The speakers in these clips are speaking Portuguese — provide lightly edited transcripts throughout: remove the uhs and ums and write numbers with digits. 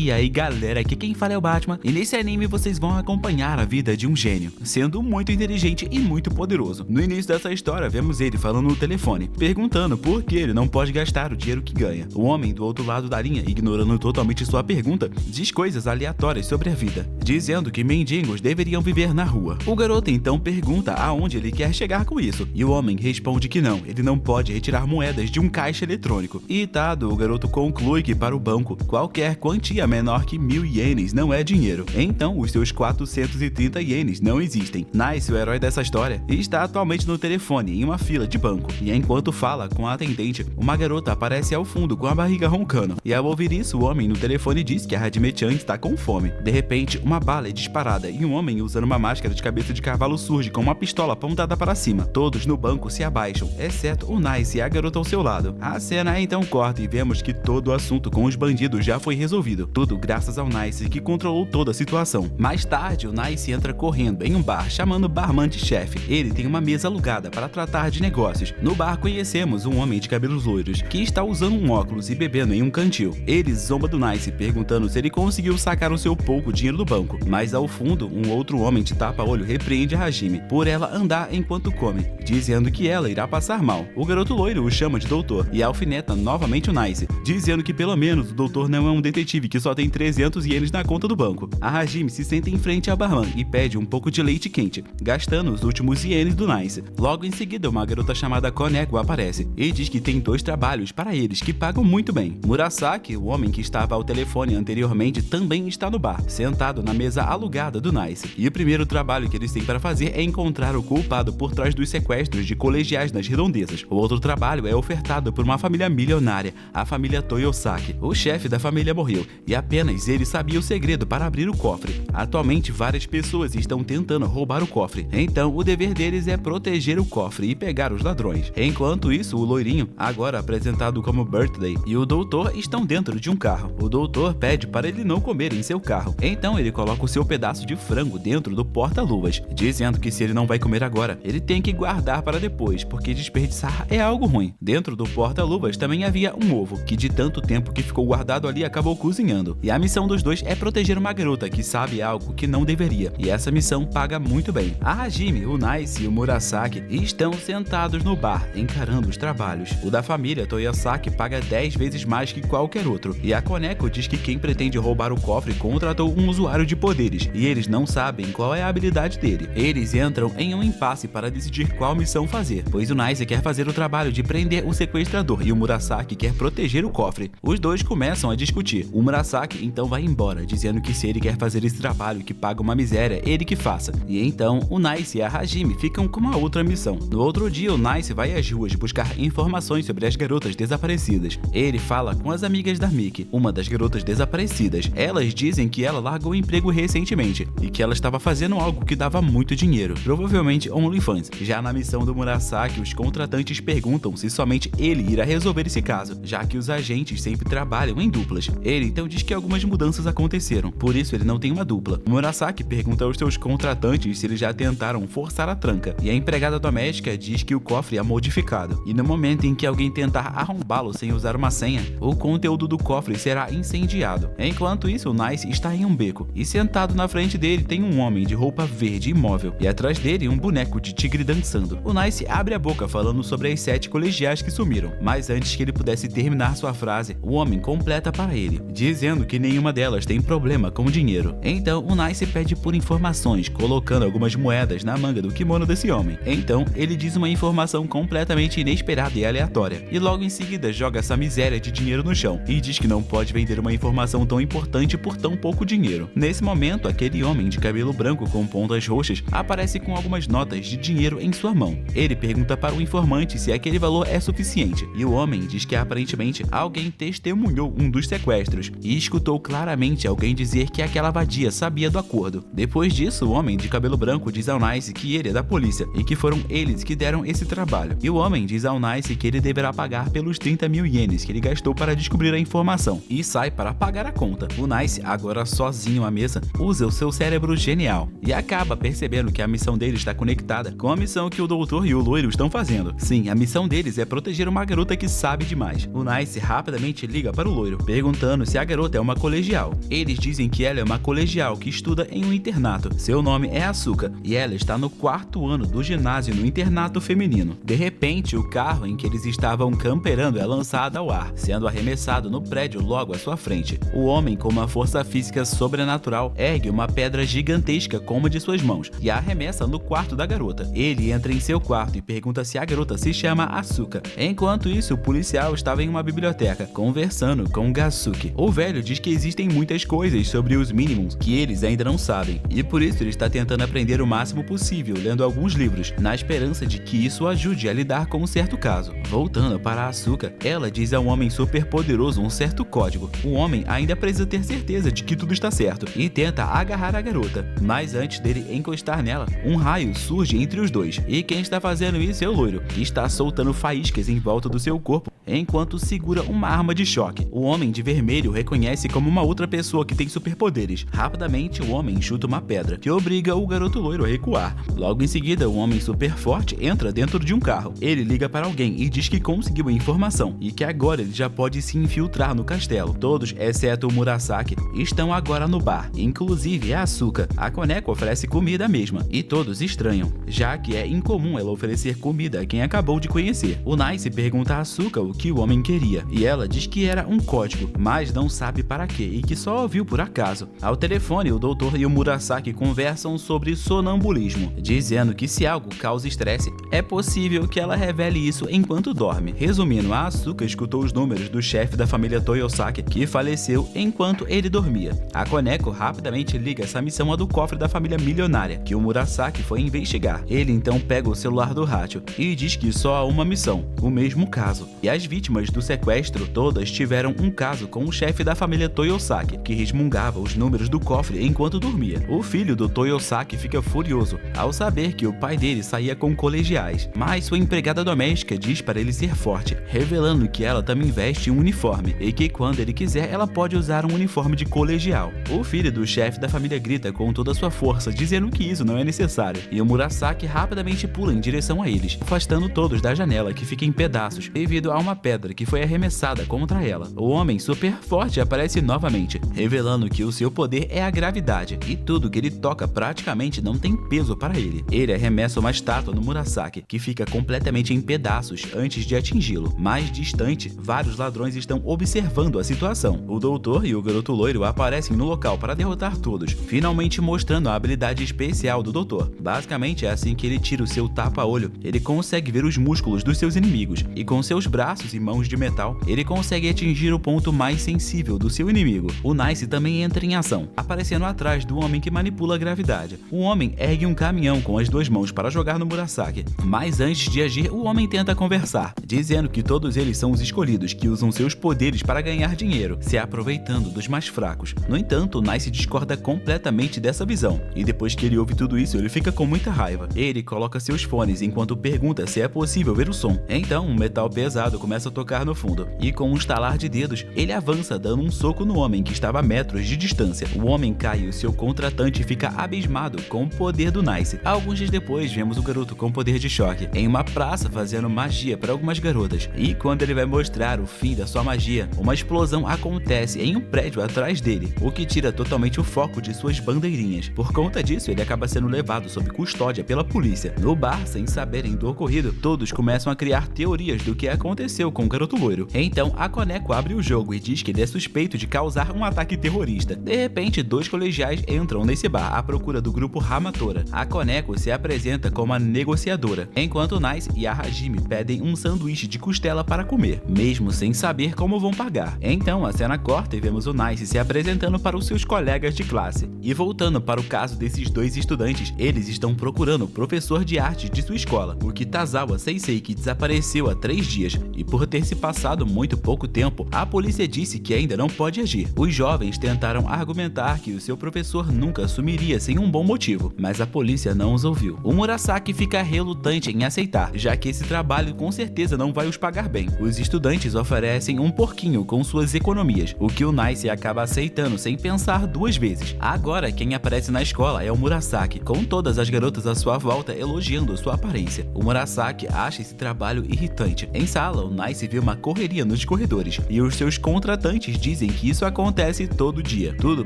E aí galera, aqui quem fala é o Batman, e nesse anime vocês vão acompanhar a vida de um gênio, sendo muito inteligente e muito poderoso. No início dessa história vemos ele falando no telefone, perguntando por que ele não pode gastar o dinheiro que ganha. O homem do outro lado da linha, ignorando totalmente sua pergunta, diz coisas aleatórias sobre a vida, dizendo que mendigos deveriam viver na rua. O garoto então pergunta aonde ele quer chegar com isso, e o homem responde que não, ele não pode retirar moedas de um caixa eletrônico. Irritado, o garoto conclui que para o banco, qualquer quantia menor que 1000 ienes não é dinheiro, então os seus 430 ienes não existem. Nice, o herói dessa história, está atualmente no telefone em uma fila de banco, e enquanto fala com a atendente, uma garota aparece ao fundo com a barriga roncando, e ao ouvir isso, o homem no telefone diz que a Hajime-chan está com fome. De repente, uma bala é disparada e um homem usando uma máscara de cabeça de cavalo surge com uma pistola apontada para cima. Todos no banco se abaixam, exceto o Nice e a garota ao seu lado. A cena então corta e vemos que todo o assunto com os bandidos já foi resolvido, tudo graças ao Nice que controlou toda a situação. Mais tarde, o Nice entra correndo em um bar chamando o barman de chefe. Ele tem uma mesa alugada para tratar de negócios. No bar conhecemos um homem de cabelos loiros que está usando um óculos e bebendo em um cantil. Ele zomba do Nice perguntando se ele conseguiu sacar o seu pouco dinheiro do banco, mas ao fundo um outro homem de tapa-olho repreende a Hajime por ela andar enquanto come, dizendo que ela irá passar mal. O garoto loiro o chama de doutor e alfineta novamente o Nice, dizendo que pelo menos o doutor não é um detetive que só tem 300 ienes na conta do banco. A Hajime se senta em frente ao barman e pede um pouco de leite quente, gastando os últimos ienes do Nice. Logo em seguida, uma garota chamada Koneko aparece e diz que tem 2 trabalhos para eles que pagam muito bem. Murasaki, o homem que estava ao telefone anteriormente, também está no bar, sentado na mesa alugada do Nice. E o primeiro trabalho que eles têm para fazer é encontrar o culpado por trás dos sequestros de colegiais nas redondezas. O outro trabalho é ofertado por uma família milionária, a família Toyosaki. O chefe da família morreu e apenas ele sabia o segredo para abrir o cofre. Atualmente, várias pessoas estão tentando roubar o cofre, então o dever deles é proteger o cofre e pegar os ladrões. Enquanto isso, o loirinho, agora apresentado como Birthday, e o doutor estão dentro de um carro. O doutor pede para ele não comer em seu carro, então ele coloca o seu pedaço de frango dentro do porta-luvas, dizendo que se ele não vai comer agora, ele tem que guardar para depois, porque desperdiçar é algo ruim. Dentro do porta-luvas também havia um ovo, que de tanto tempo que ficou guardado ali acabou cozinhando. E a missão dos dois é proteger uma garota que sabe algo que não deveria, e essa missão paga muito bem. A Hajime, o Nice e o Murasaki estão sentados no bar, encarando os trabalhos. O da família Toyosaki paga 10 vezes mais que qualquer outro, e a Koneko diz que quem pretende roubar o cofre contratou um usuário de poderes, e eles não sabem qual é a habilidade dele. Eles entram em um impasse para decidir qual missão fazer, pois o Nice quer fazer o trabalho de prender o sequestrador e o Murasaki quer proteger o cofre. Os dois começam a discutir. O Murasaki então vai embora, dizendo que se ele quer fazer esse trabalho que paga uma miséria, ele que faça. E então o Nice e a Hajime ficam com uma outra missão. No outro dia, o Nice vai às ruas buscar informações sobre as garotas desaparecidas. Ele fala com as amigas da Miki, uma das garotas desaparecidas. Elas dizem que ela largou o emprego recentemente e que ela estava fazendo algo que dava muito dinheiro, provavelmente OnlyFans. Já na missão do Murasaki, os contratantes perguntam se somente ele irá resolver esse caso, já que os agentes sempre trabalham em duplas. Ele então diz que algumas mudanças aconteceram, por isso ele não tem uma dupla. O Murasaki pergunta aos seus contratantes se eles já tentaram forçar a tranca, e a empregada doméstica diz que o cofre é modificado, e no momento em que alguém tentar arrombá-lo sem usar uma senha, o conteúdo do cofre será incendiado. Enquanto isso, o Nice está em um beco, e sentado na frente dele tem um homem de roupa verde imóvel, e atrás dele um boneco de tigre dançando. O Nice abre a boca falando sobre as 7 colegiais que sumiram, mas antes que ele pudesse terminar sua frase, o homem completa para ele, dizendo que nenhuma delas tem problema com dinheiro. Então o Nice pede por informações, colocando algumas moedas na manga do kimono desse homem. Então ele diz uma informação completamente inesperada e aleatória, e logo em seguida joga essa miséria de dinheiro no chão, e diz que não pode vender uma informação tão importante por tão pouco dinheiro. Nesse momento, aquele homem de cabelo branco com pontas roxas aparece com algumas notas de dinheiro em sua mão. Ele pergunta para o informante se aquele valor é suficiente, e o homem diz que aparentemente alguém testemunhou um dos sequestros e escutou claramente alguém dizer que aquela vadia sabia do acordo. Depois disso, o homem de cabelo branco diz ao Nice que ele é da polícia e que foram eles que deram esse trabalho. E o homem diz ao Nice que ele deverá pagar pelos 30.000 ienes que ele gastou para descobrir a informação e sai para pagar a conta. O Nice, agora sozinho à mesa, usa o seu cérebro genial e acaba percebendo que a missão dele está conectada com a missão que o doutor e o loiro estão fazendo. Sim, a missão deles é proteger uma garota que sabe demais. O Nice rapidamente liga para o loiro, perguntando se a garota garota é uma colegial. Eles dizem que ela é uma colegial que estuda em um internato. Seu nome é Asuka e ela está no 4º ano do ginásio no internato feminino. De repente, o carro em que eles estavam camperando é lançado ao ar, sendo arremessado no prédio logo à sua frente. O homem, com uma força física sobrenatural, ergue uma pedra gigantesca com uma de suas mãos e a arremessa no quarto da garota. Ele entra em seu quarto e pergunta se a garota se chama Asuka. Enquanto isso, o policial estava em uma biblioteca, conversando com Gasuke. O velho diz que existem muitas coisas sobre os Minimums que eles ainda não sabem, e por isso ele está tentando aprender o máximo possível, lendo alguns livros, na esperança de que isso ajude a lidar com um certo caso. Voltando para Asuka, ela diz a um homem super poderoso um certo código. O homem ainda precisa ter certeza de que tudo está certo, e tenta agarrar a garota, mas antes dele encostar nela, um raio surge entre os dois, e quem está fazendo isso é o loiro, que está soltando faíscas em volta do seu corpo, enquanto segura uma arma de choque. O homem de vermelho reconhece como uma outra pessoa que tem superpoderes. Rapidamente, o homem chuta uma pedra, que obriga o garoto loiro a recuar. Logo em seguida, o homem super forte entra dentro de um carro. Ele liga para alguém e diz que conseguiu a informação, e que agora ele já pode se infiltrar no castelo. Todos, exceto o Murasaki, estão agora no bar, inclusive a Asuka. A Koneko oferece comida mesma, e todos estranham, já que é incomum ela oferecer comida a quem acabou de conhecer. O Nice pergunta a Asuka o que o homem queria, e ela diz que era um código, mas não sabe para quê e que só ouviu por acaso. Ao telefone, o doutor e o Murasaki conversam sobre sonambulismo, dizendo que se algo causa estresse, é possível que ela revele isso enquanto dorme. Resumindo, a Asuka escutou os números do chefe da família Toyosaki, que faleceu enquanto ele dormia. A Koneko rapidamente liga essa missão a do cofre da família milionária, que o Murasaki foi investigar. Ele então pega o celular do Hacho e diz que só há uma missão, o mesmo caso. E as vítimas do sequestro todas tiveram um caso com o chefe da família Toyosaki, que resmungava os números do cofre enquanto dormia. O filho do Toyosaki fica furioso ao saber que o pai dele saía com colegiais, mas sua empregada doméstica diz para ele ser forte, revelando que ela também veste um uniforme e que quando ele quiser ela pode usar um uniforme de colegial. O filho do chefe da família grita com toda a sua força, dizendo que isso não é necessário, e o Murasaki rapidamente pula em direção a eles, afastando todos da janela, que fica em pedaços devido a uma pedra que foi arremessada contra ela. O homem super forte aparece novamente, revelando que o seu poder é a gravidade, e tudo que ele toca praticamente não tem peso para ele. Ele arremessa uma estátua no Murasaki, que fica completamente em pedaços antes de atingi-lo. Mais distante, vários ladrões estão observando a situação. O doutor e o garoto loiro aparecem no local para derrotar todos, finalmente mostrando a habilidade especial do doutor. Basicamente é assim que ele tira o seu tapa-olho, ele consegue ver os músculos dos seus inimigos, e com seus braços e mãos de metal, ele consegue atingir o ponto mais sensível do seu inimigo. O Nice também entra em ação, aparecendo atrás do homem que manipula a gravidade. O homem ergue um caminhão com as duas mãos para jogar no Murasaki, mas antes de agir, o homem tenta conversar, dizendo que todos eles são os escolhidos que usam seus poderes para ganhar dinheiro, se aproveitando dos mais fracos. No entanto, o Nice discorda completamente dessa visão, e depois que ele ouve tudo isso, ele fica com muita raiva. Ele coloca seus fones enquanto pergunta se é possível ver o som. Então, um metal pesado começa a tocar no fundo, e com um estalar de dedos, ele avança dando um soco no homem que estava a metros de distância. O homem cai e o seu contratante fica abismado com o poder do Nice. Alguns dias depois, vemos o garoto com poder de choque em uma praça fazendo magia para algumas garotas, e quando ele vai mostrar o fim da sua magia, uma explosão acontece em um prédio atrás dele, o que tira totalmente o foco de suas bandeirinhas. Por conta disso, ele acaba sendo levado sob custódia pela polícia. No bar, sem saberem do ocorrido, todos começam a criar teorias do que aconteceu com o garoto loiro. Então, a Koneko abre o jogo e diz que ele é suspeito de causar um ataque terrorista. De repente, dois colegiais entram nesse bar à procura do grupo Hamatora. A Koneko se apresenta como a negociadora, enquanto o Nice e a Hajime pedem um sanduíche de costela para comer, mesmo sem saber como vão pagar. Então, a cena corta e vemos o Nice se apresentando para os seus colegas de classe. E voltando para o caso desses dois estudantes, eles estão procurando o professor de arte de sua escola, o Kitazawa Sensei, que desapareceu há 3 dias, e por ter se passado muito pouco tempo, a polícia disse que ainda não pode agir. Os jovens tentaram argumentar que o seu professor nunca sumiria sem um bom motivo, mas a polícia não os ouviu. O Murasaki fica relutante em aceitar, já que esse trabalho com certeza não vai os pagar bem. Os estudantes oferecem um porquinho com suas economias, o que o Nice acaba aceitando sem pensar 2 vezes. Agora quem aparece na escola é o Murasaki, com todas as garotas à sua volta elogiando sua aparência. O Murasaki acha esse trabalho irritante. Em sala, o Nice vê uma correria nos corredores, e os seus contratantes dizem dizem que isso acontece todo dia, tudo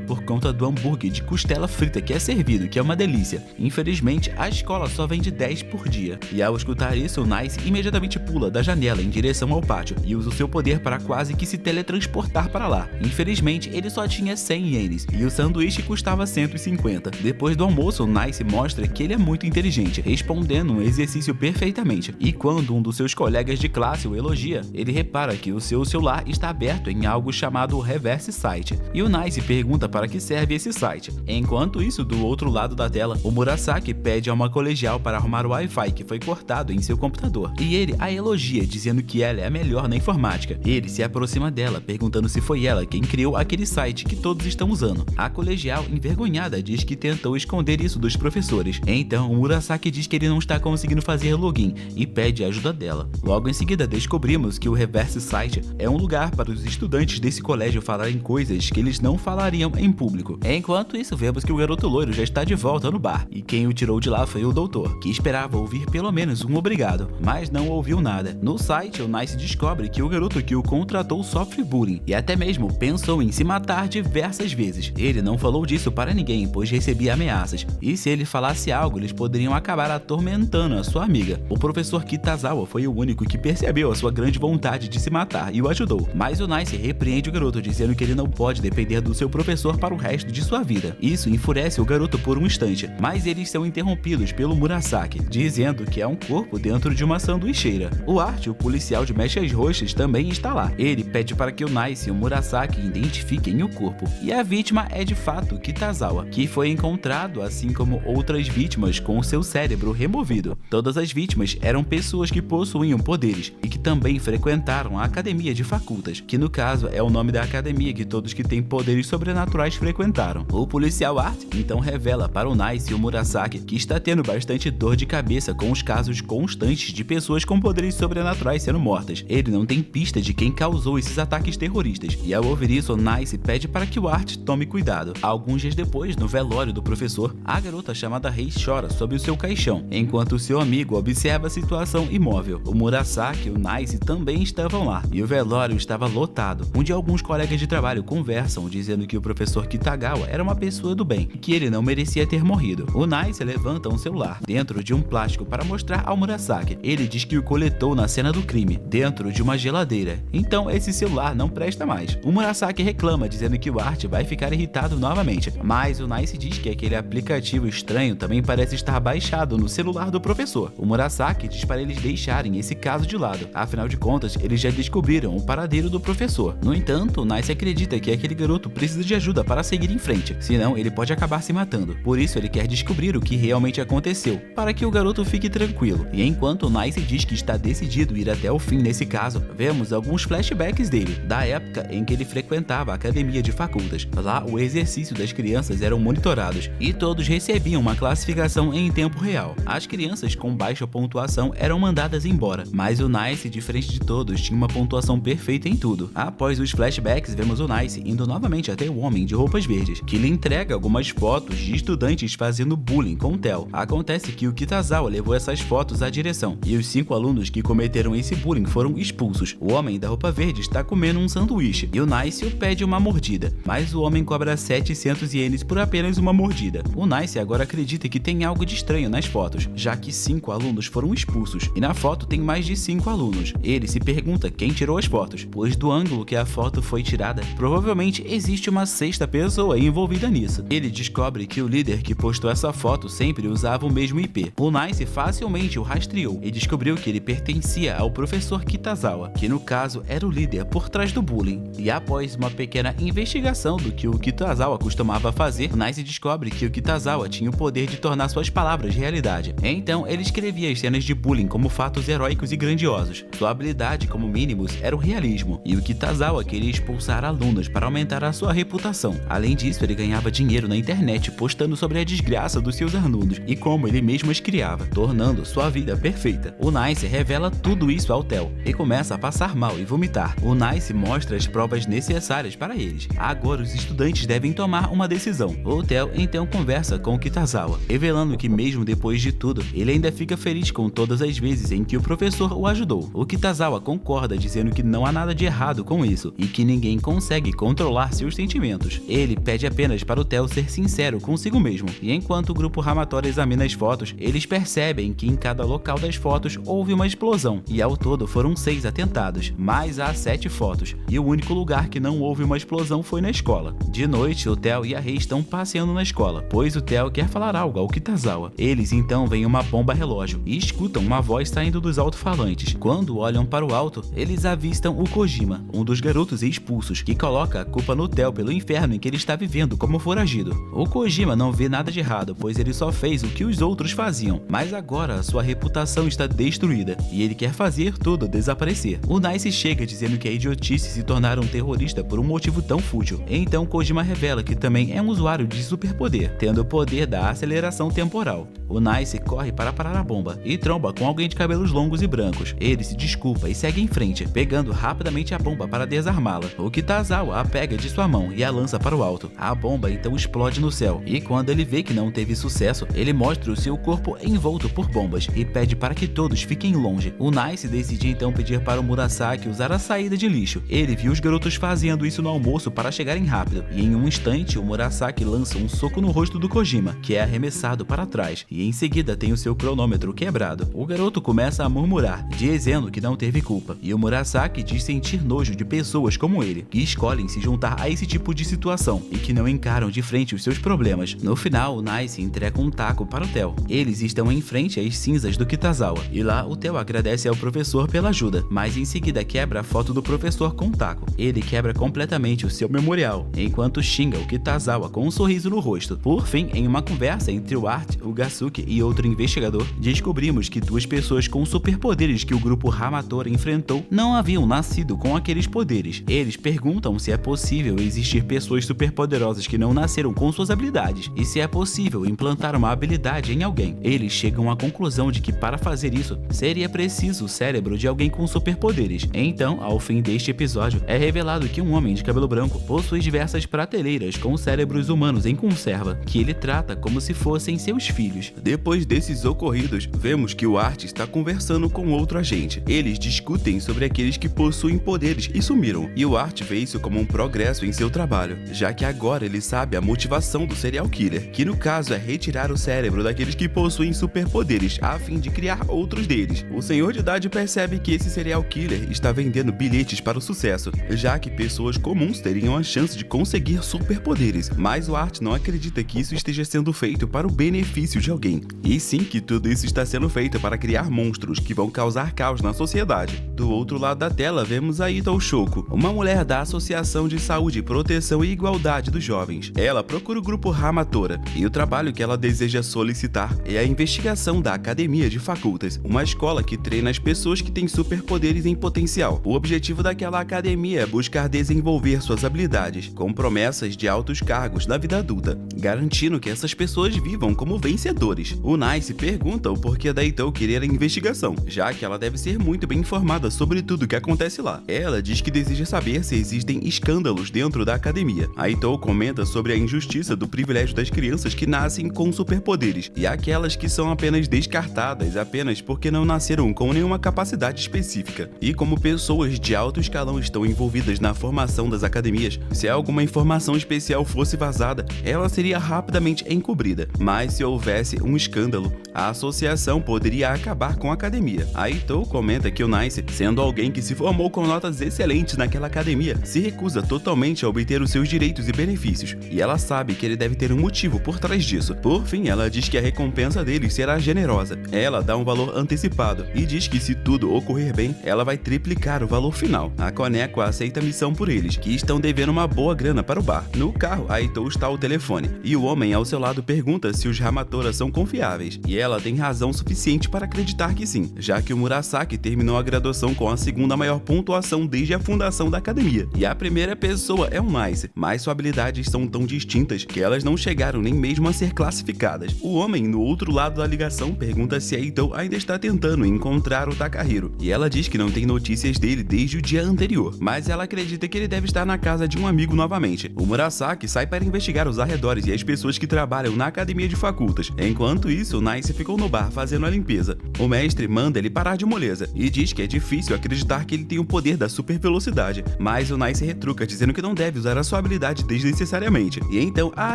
por conta do hambúrguer de costela frita que é servido, que é uma delícia. Infelizmente, a escola só vende 10 por dia. E ao escutar isso, o Nice imediatamente pula da janela em direção ao pátio e usa o seu poder para quase que se teletransportar para lá. Infelizmente, ele só tinha 100 ienes e o sanduíche custava 150. Depois do almoço, o Nice mostra que ele é muito inteligente, respondendo um exercício perfeitamente. E quando um dos seus colegas de classe o elogia, ele repara que o seu celular está aberto em algo chamado Reverse Site. E o Nice pergunta para que serve esse site. Enquanto isso, do outro lado da tela, o Murasaki pede a uma colegial para arrumar o Wi-Fi que foi cortado em seu computador. E ele a elogia, dizendo que ela é a melhor na informática. Ele se aproxima dela, perguntando se foi ela quem criou aquele site que todos estão usando. A colegial, envergonhada, diz que tentou esconder isso dos professores. Então, o Murasaki diz que ele não está conseguindo fazer login e pede a ajuda dela. Logo em seguida, descobrimos que o Reverse Site é um lugar para os estudantes desse colégio falarem coisas que eles não falariam em público. Enquanto isso, vemos que o garoto loiro já está de volta no bar, e quem o tirou de lá foi o doutor, que esperava ouvir pelo menos um obrigado, mas não ouviu nada. No site, o Nice descobre que o garoto que o contratou sofre bullying, e até mesmo pensou em se matar diversas vezes. Ele não falou disso para ninguém, pois recebia ameaças, e se ele falasse algo, eles poderiam acabar atormentando a sua amiga. O professor Kitazawa foi o único que percebeu a sua grande vontade de se matar e o ajudou, mas o Nice repreende o garoto, dizendo que ele não pode depender do seu professor para o resto de sua vida. Isso enfurece o garoto por um instante, mas eles são interrompidos pelo Murasaki, dizendo que é um corpo dentro de uma sanduicheira. O Art, o policial de mechas roxas, também está lá. Ele pede para que o Nice e o Murasaki identifiquem o corpo, e a vítima é de fato Kitazawa, que foi encontrado assim como outras vítimas com o seu cérebro removido. Todas as vítimas eram pessoas que possuíam poderes e que também frequentaram a Academia de Facultas, que no caso é o nome da academia que todos que têm poderes sobrenaturais frequentaram. O policial Art então revela para o Nice e o Murasaki que está tendo bastante dor de cabeça com os casos constantes de pessoas com poderes sobrenaturais sendo mortas. Ele não tem pista de quem causou esses ataques terroristas, e ao ouvir isso, o Nice pede para que o Art tome cuidado. Alguns dias depois, no velório do professor, a garota chamada Rei chora sob o seu caixão, enquanto seu amigo observa a situação imóvel. O Murasaki e o Nice também estavam lá, e o velório estava lotado, onde alguns colegas de trabalho conversam, dizendo que o professor Kitagawa era uma pessoa do bem, e que ele não merecia ter morrido. O Nice levanta um celular dentro de um plástico para mostrar ao Murasaki. Ele diz que o coletou na cena do crime, dentro de uma geladeira. Então esse celular não presta mais. O Murasaki reclama, dizendo que o Art vai ficar irritado novamente, mas o Nice diz que aquele aplicativo estranho também parece estar baixado no celular do professor. O Murasaki diz para eles deixarem esse caso de lado, afinal de contas, eles já descobriram o paradeiro do professor. No entanto, o Nice acredita que aquele garoto precisa de ajuda para seguir em frente, senão ele pode acabar se matando. Por isso, ele quer descobrir o que realmente aconteceu, para que o garoto fique tranquilo. E enquanto o Nice diz que está decidido ir até o fim nesse caso, vemos alguns flashbacks dele, da época em que ele frequentava a Academia de Facultas. Lá, o exercício das crianças eram monitorados, e todos recebiam uma classificação em tempo real. As crianças com baixa pontuação eram mandadas embora, mas o Nice, diferente de todos, tinha uma pontuação perfeita em tudo. Após os flashbacks, vemos o Nice indo novamente até o homem de roupas verdes, que lhe entrega algumas fotos de estudantes fazendo bullying com o Theo. Acontece que o Kitazawa levou essas fotos à direção, e os 5 alunos que cometeram esse bullying foram expulsos. O homem da roupa verde está comendo um sanduíche, e o Nice o pede uma mordida, mas o homem cobra 700 ienes por apenas uma mordida. O Nice agora acredita que tem algo de estranho nas fotos, já que 5 alunos foram expulsos, e na foto tem mais de 5 alunos. Ele se pergunta quem tirou as fotos, pois do ângulo que a foto foi tirada, provavelmente existe uma sexta pessoa envolvida nisso. Ele descobre que o líder que postou essa foto sempre usava o mesmo IP. O Nice facilmente o rastreou e descobriu que ele pertencia ao professor Kitazawa, que no caso era o líder por trás do bullying. E após uma pequena investigação do que o Kitazawa costumava fazer, o Nice descobre que o Kitazawa tinha o poder de tornar suas palavras realidade. Então ele escrevia as cenas de bullying como fatos heróicos e grandiosos. Sua habilidade como mínimos era o realismo, e o Kitazawa queria expulsar alunos para aumentar a sua reputação. Além disso, ele ganhava dinheiro na internet postando sobre a desgraça dos seus alunos e como ele mesmo as criava, tornando sua vida perfeita. O Nice revela tudo isso ao Theo e começa a passar mal e vomitar. O Nice mostra as provas necessárias para eles. Agora os estudantes devem tomar uma decisão. O Theo então conversa com o Kitazawa, revelando que mesmo depois de tudo, ele ainda fica feliz com todas as vezes em que o professor o ajudou. O Kitazawa concorda, dizendo que não há nada de errado com isso e que ninguém ninguém consegue controlar seus sentimentos. Ele pede apenas para o Theo ser sincero consigo mesmo, e enquanto o grupo Hamatora examina as fotos, eles percebem que em cada local das fotos houve uma explosão, e ao todo foram 6 atentados, mas há 7 fotos, e o único lugar que não houve uma explosão foi na escola. De noite, o Theo e a Rei estão passeando na escola, pois o Theo quer falar algo ao Kitazawa. Eles então veem uma bomba relógio e escutam uma voz saindo dos alto-falantes. Quando olham para o alto, eles avistam o Kojima, um dos garotos expulsos, que coloca a culpa no Theo pelo inferno em que ele está vivendo como foragido. O Kojima não vê nada de errado, pois ele só fez o que os outros faziam, mas agora sua reputação está destruída e ele quer fazer tudo desaparecer. O Nice chega dizendo que é idiotice se tornar um terrorista por um motivo tão fútil. Então Kojima revela que também é um usuário de superpoder, tendo o poder da aceleração temporal. O Nice corre para parar a bomba e tromba com alguém de cabelos longos e brancos. Ele se desculpa e segue em frente, pegando rapidamente a bomba para desarmá-la. O Kitazawa a pega de sua mão e a lança para o alto. A bomba então explode no céu, e quando ele vê que não teve sucesso, ele mostra o seu corpo envolto por bombas e pede para que todos fiquem longe. O Nice decide então pedir para o Murasaki usar a saída de lixo. Ele viu os garotos fazendo isso no almoço para chegarem rápido, e em um instante o Murasaki lança um soco no rosto do Kojima, que é arremessado para trás, e em seguida tem o seu cronômetro quebrado. O garoto começa a murmurar, dizendo que não teve culpa, e o Murasaki diz sentir nojo de pessoas como ele, que escolhem se juntar a esse tipo de situação e que não encaram de frente os seus problemas. No final, o Nice entrega um taco para o Theo. Eles estão em frente às cinzas do Kitazawa, e lá o Theo agradece ao professor pela ajuda, mas em seguida quebra a foto do professor com um taco. Ele quebra completamente o seu memorial, enquanto xinga o Kitazawa com um sorriso no rosto. Por fim, em uma conversa entre o Art, o Gasuke e outro investigador, descobrimos que 2 pessoas com superpoderes que o grupo Hamatora enfrentou não haviam nascido com aqueles poderes. Eles perguntam se é possível existir pessoas superpoderosas que não nasceram com suas habilidades, e se é possível implantar uma habilidade em alguém. Eles chegam à conclusão de que para fazer isso, seria preciso o cérebro de alguém com superpoderes. Então, ao fim deste episódio, é revelado que um homem de cabelo branco possui diversas prateleiras com cérebros humanos em conserva, que ele trata como se fossem seus filhos. Depois desses ocorridos, vemos que o Art está conversando com outro agente. Eles discutem sobre aqueles que possuem poderes e sumiram, e o Art vê isso como um progresso em seu trabalho, já que agora ele sabe a motivação do serial killer, que no caso é retirar o cérebro daqueles que possuem superpoderes a fim de criar outros deles. O senhor de idade percebe que esse serial killer está vendendo bilhetes para o sucesso, já que pessoas comuns teriam a chance de conseguir superpoderes, mas o Art não acredita que isso esteja sendo feito para o benefício de alguém, e sim que tudo isso está sendo feito para criar monstros que vão causar caos na sociedade. Do outro lado da tela vemos a Ito Shoko, uma mulher da Associação de Saúde, Proteção e Igualdade dos Jovens. Ela procura o grupo Hamatora, e o trabalho que ela deseja solicitar é a investigação da Academia de Facultas, uma escola que treina as pessoas que têm superpoderes em potencial. O objetivo daquela academia é buscar desenvolver suas habilidades, com promessas de altos cargos na vida adulta, garantindo que essas pessoas vivam como vencedores. O Nice pergunta o porquê da Ito querer a investigação, já que ela deve ser muito bem informada sobre tudo o que acontece lá. Ela diz que deseja saber se existem escândalos dentro da academia. A Ito comenta sobre a injustiça do privilégio das crianças que nascem com superpoderes e aquelas que são apenas descartadas apenas porque não nasceram com nenhuma capacidade específica. E como pessoas de alto escalão estão envolvidas na formação das academias, se alguma informação especial fosse vazada, ela seria rapidamente encobrida. Mas se houvesse um escândalo, a associação poderia acabar com a academia. A Ito comenta que o Nice, sendo alguém que se formou com notas excelentes naquela academia, se recusa totalmente a obter os seus direitos e benefícios, e ela sabe que ele deve ter um motivo por trás disso. Por fim, ela diz que a recompensa dele será generosa. Ela dá um valor antecipado e diz que se tudo ocorrer bem, ela vai triplicar o valor final. A Koneko aceita a missão por eles, que estão devendo uma boa grana para o bar. No carro, a Ito está ao telefone, e o homem ao seu lado pergunta se os Hamatora são confiáveis, e ela tem razão suficiente para acreditar que sim, já que o Murasaki terminou a graduação com a segunda maior pontuação desde a fundação da academia, e a primeira pessoa é o Nice, mas suas habilidades são tão distintas que elas não chegaram nem mesmo a ser classificadas. O homem no outro lado da ligação pergunta se a Ito ainda está tentando encontrar o Takahiro, e ela diz que não tem notícias dele desde o dia anterior, mas ela acredita que ele deve estar na casa de um amigo novamente. O Murasaki sai para investigar os arredores e as pessoas que trabalham na academia de facultas. Enquanto isso, o Nice ficou no bar fazendo a limpeza. O mestre manda ele parar de moleza e diz que é difícil acreditar que ele tem o poder da super velocidade, mas mas o Nice retruca dizendo que não deve usar a sua habilidade desnecessariamente. E então a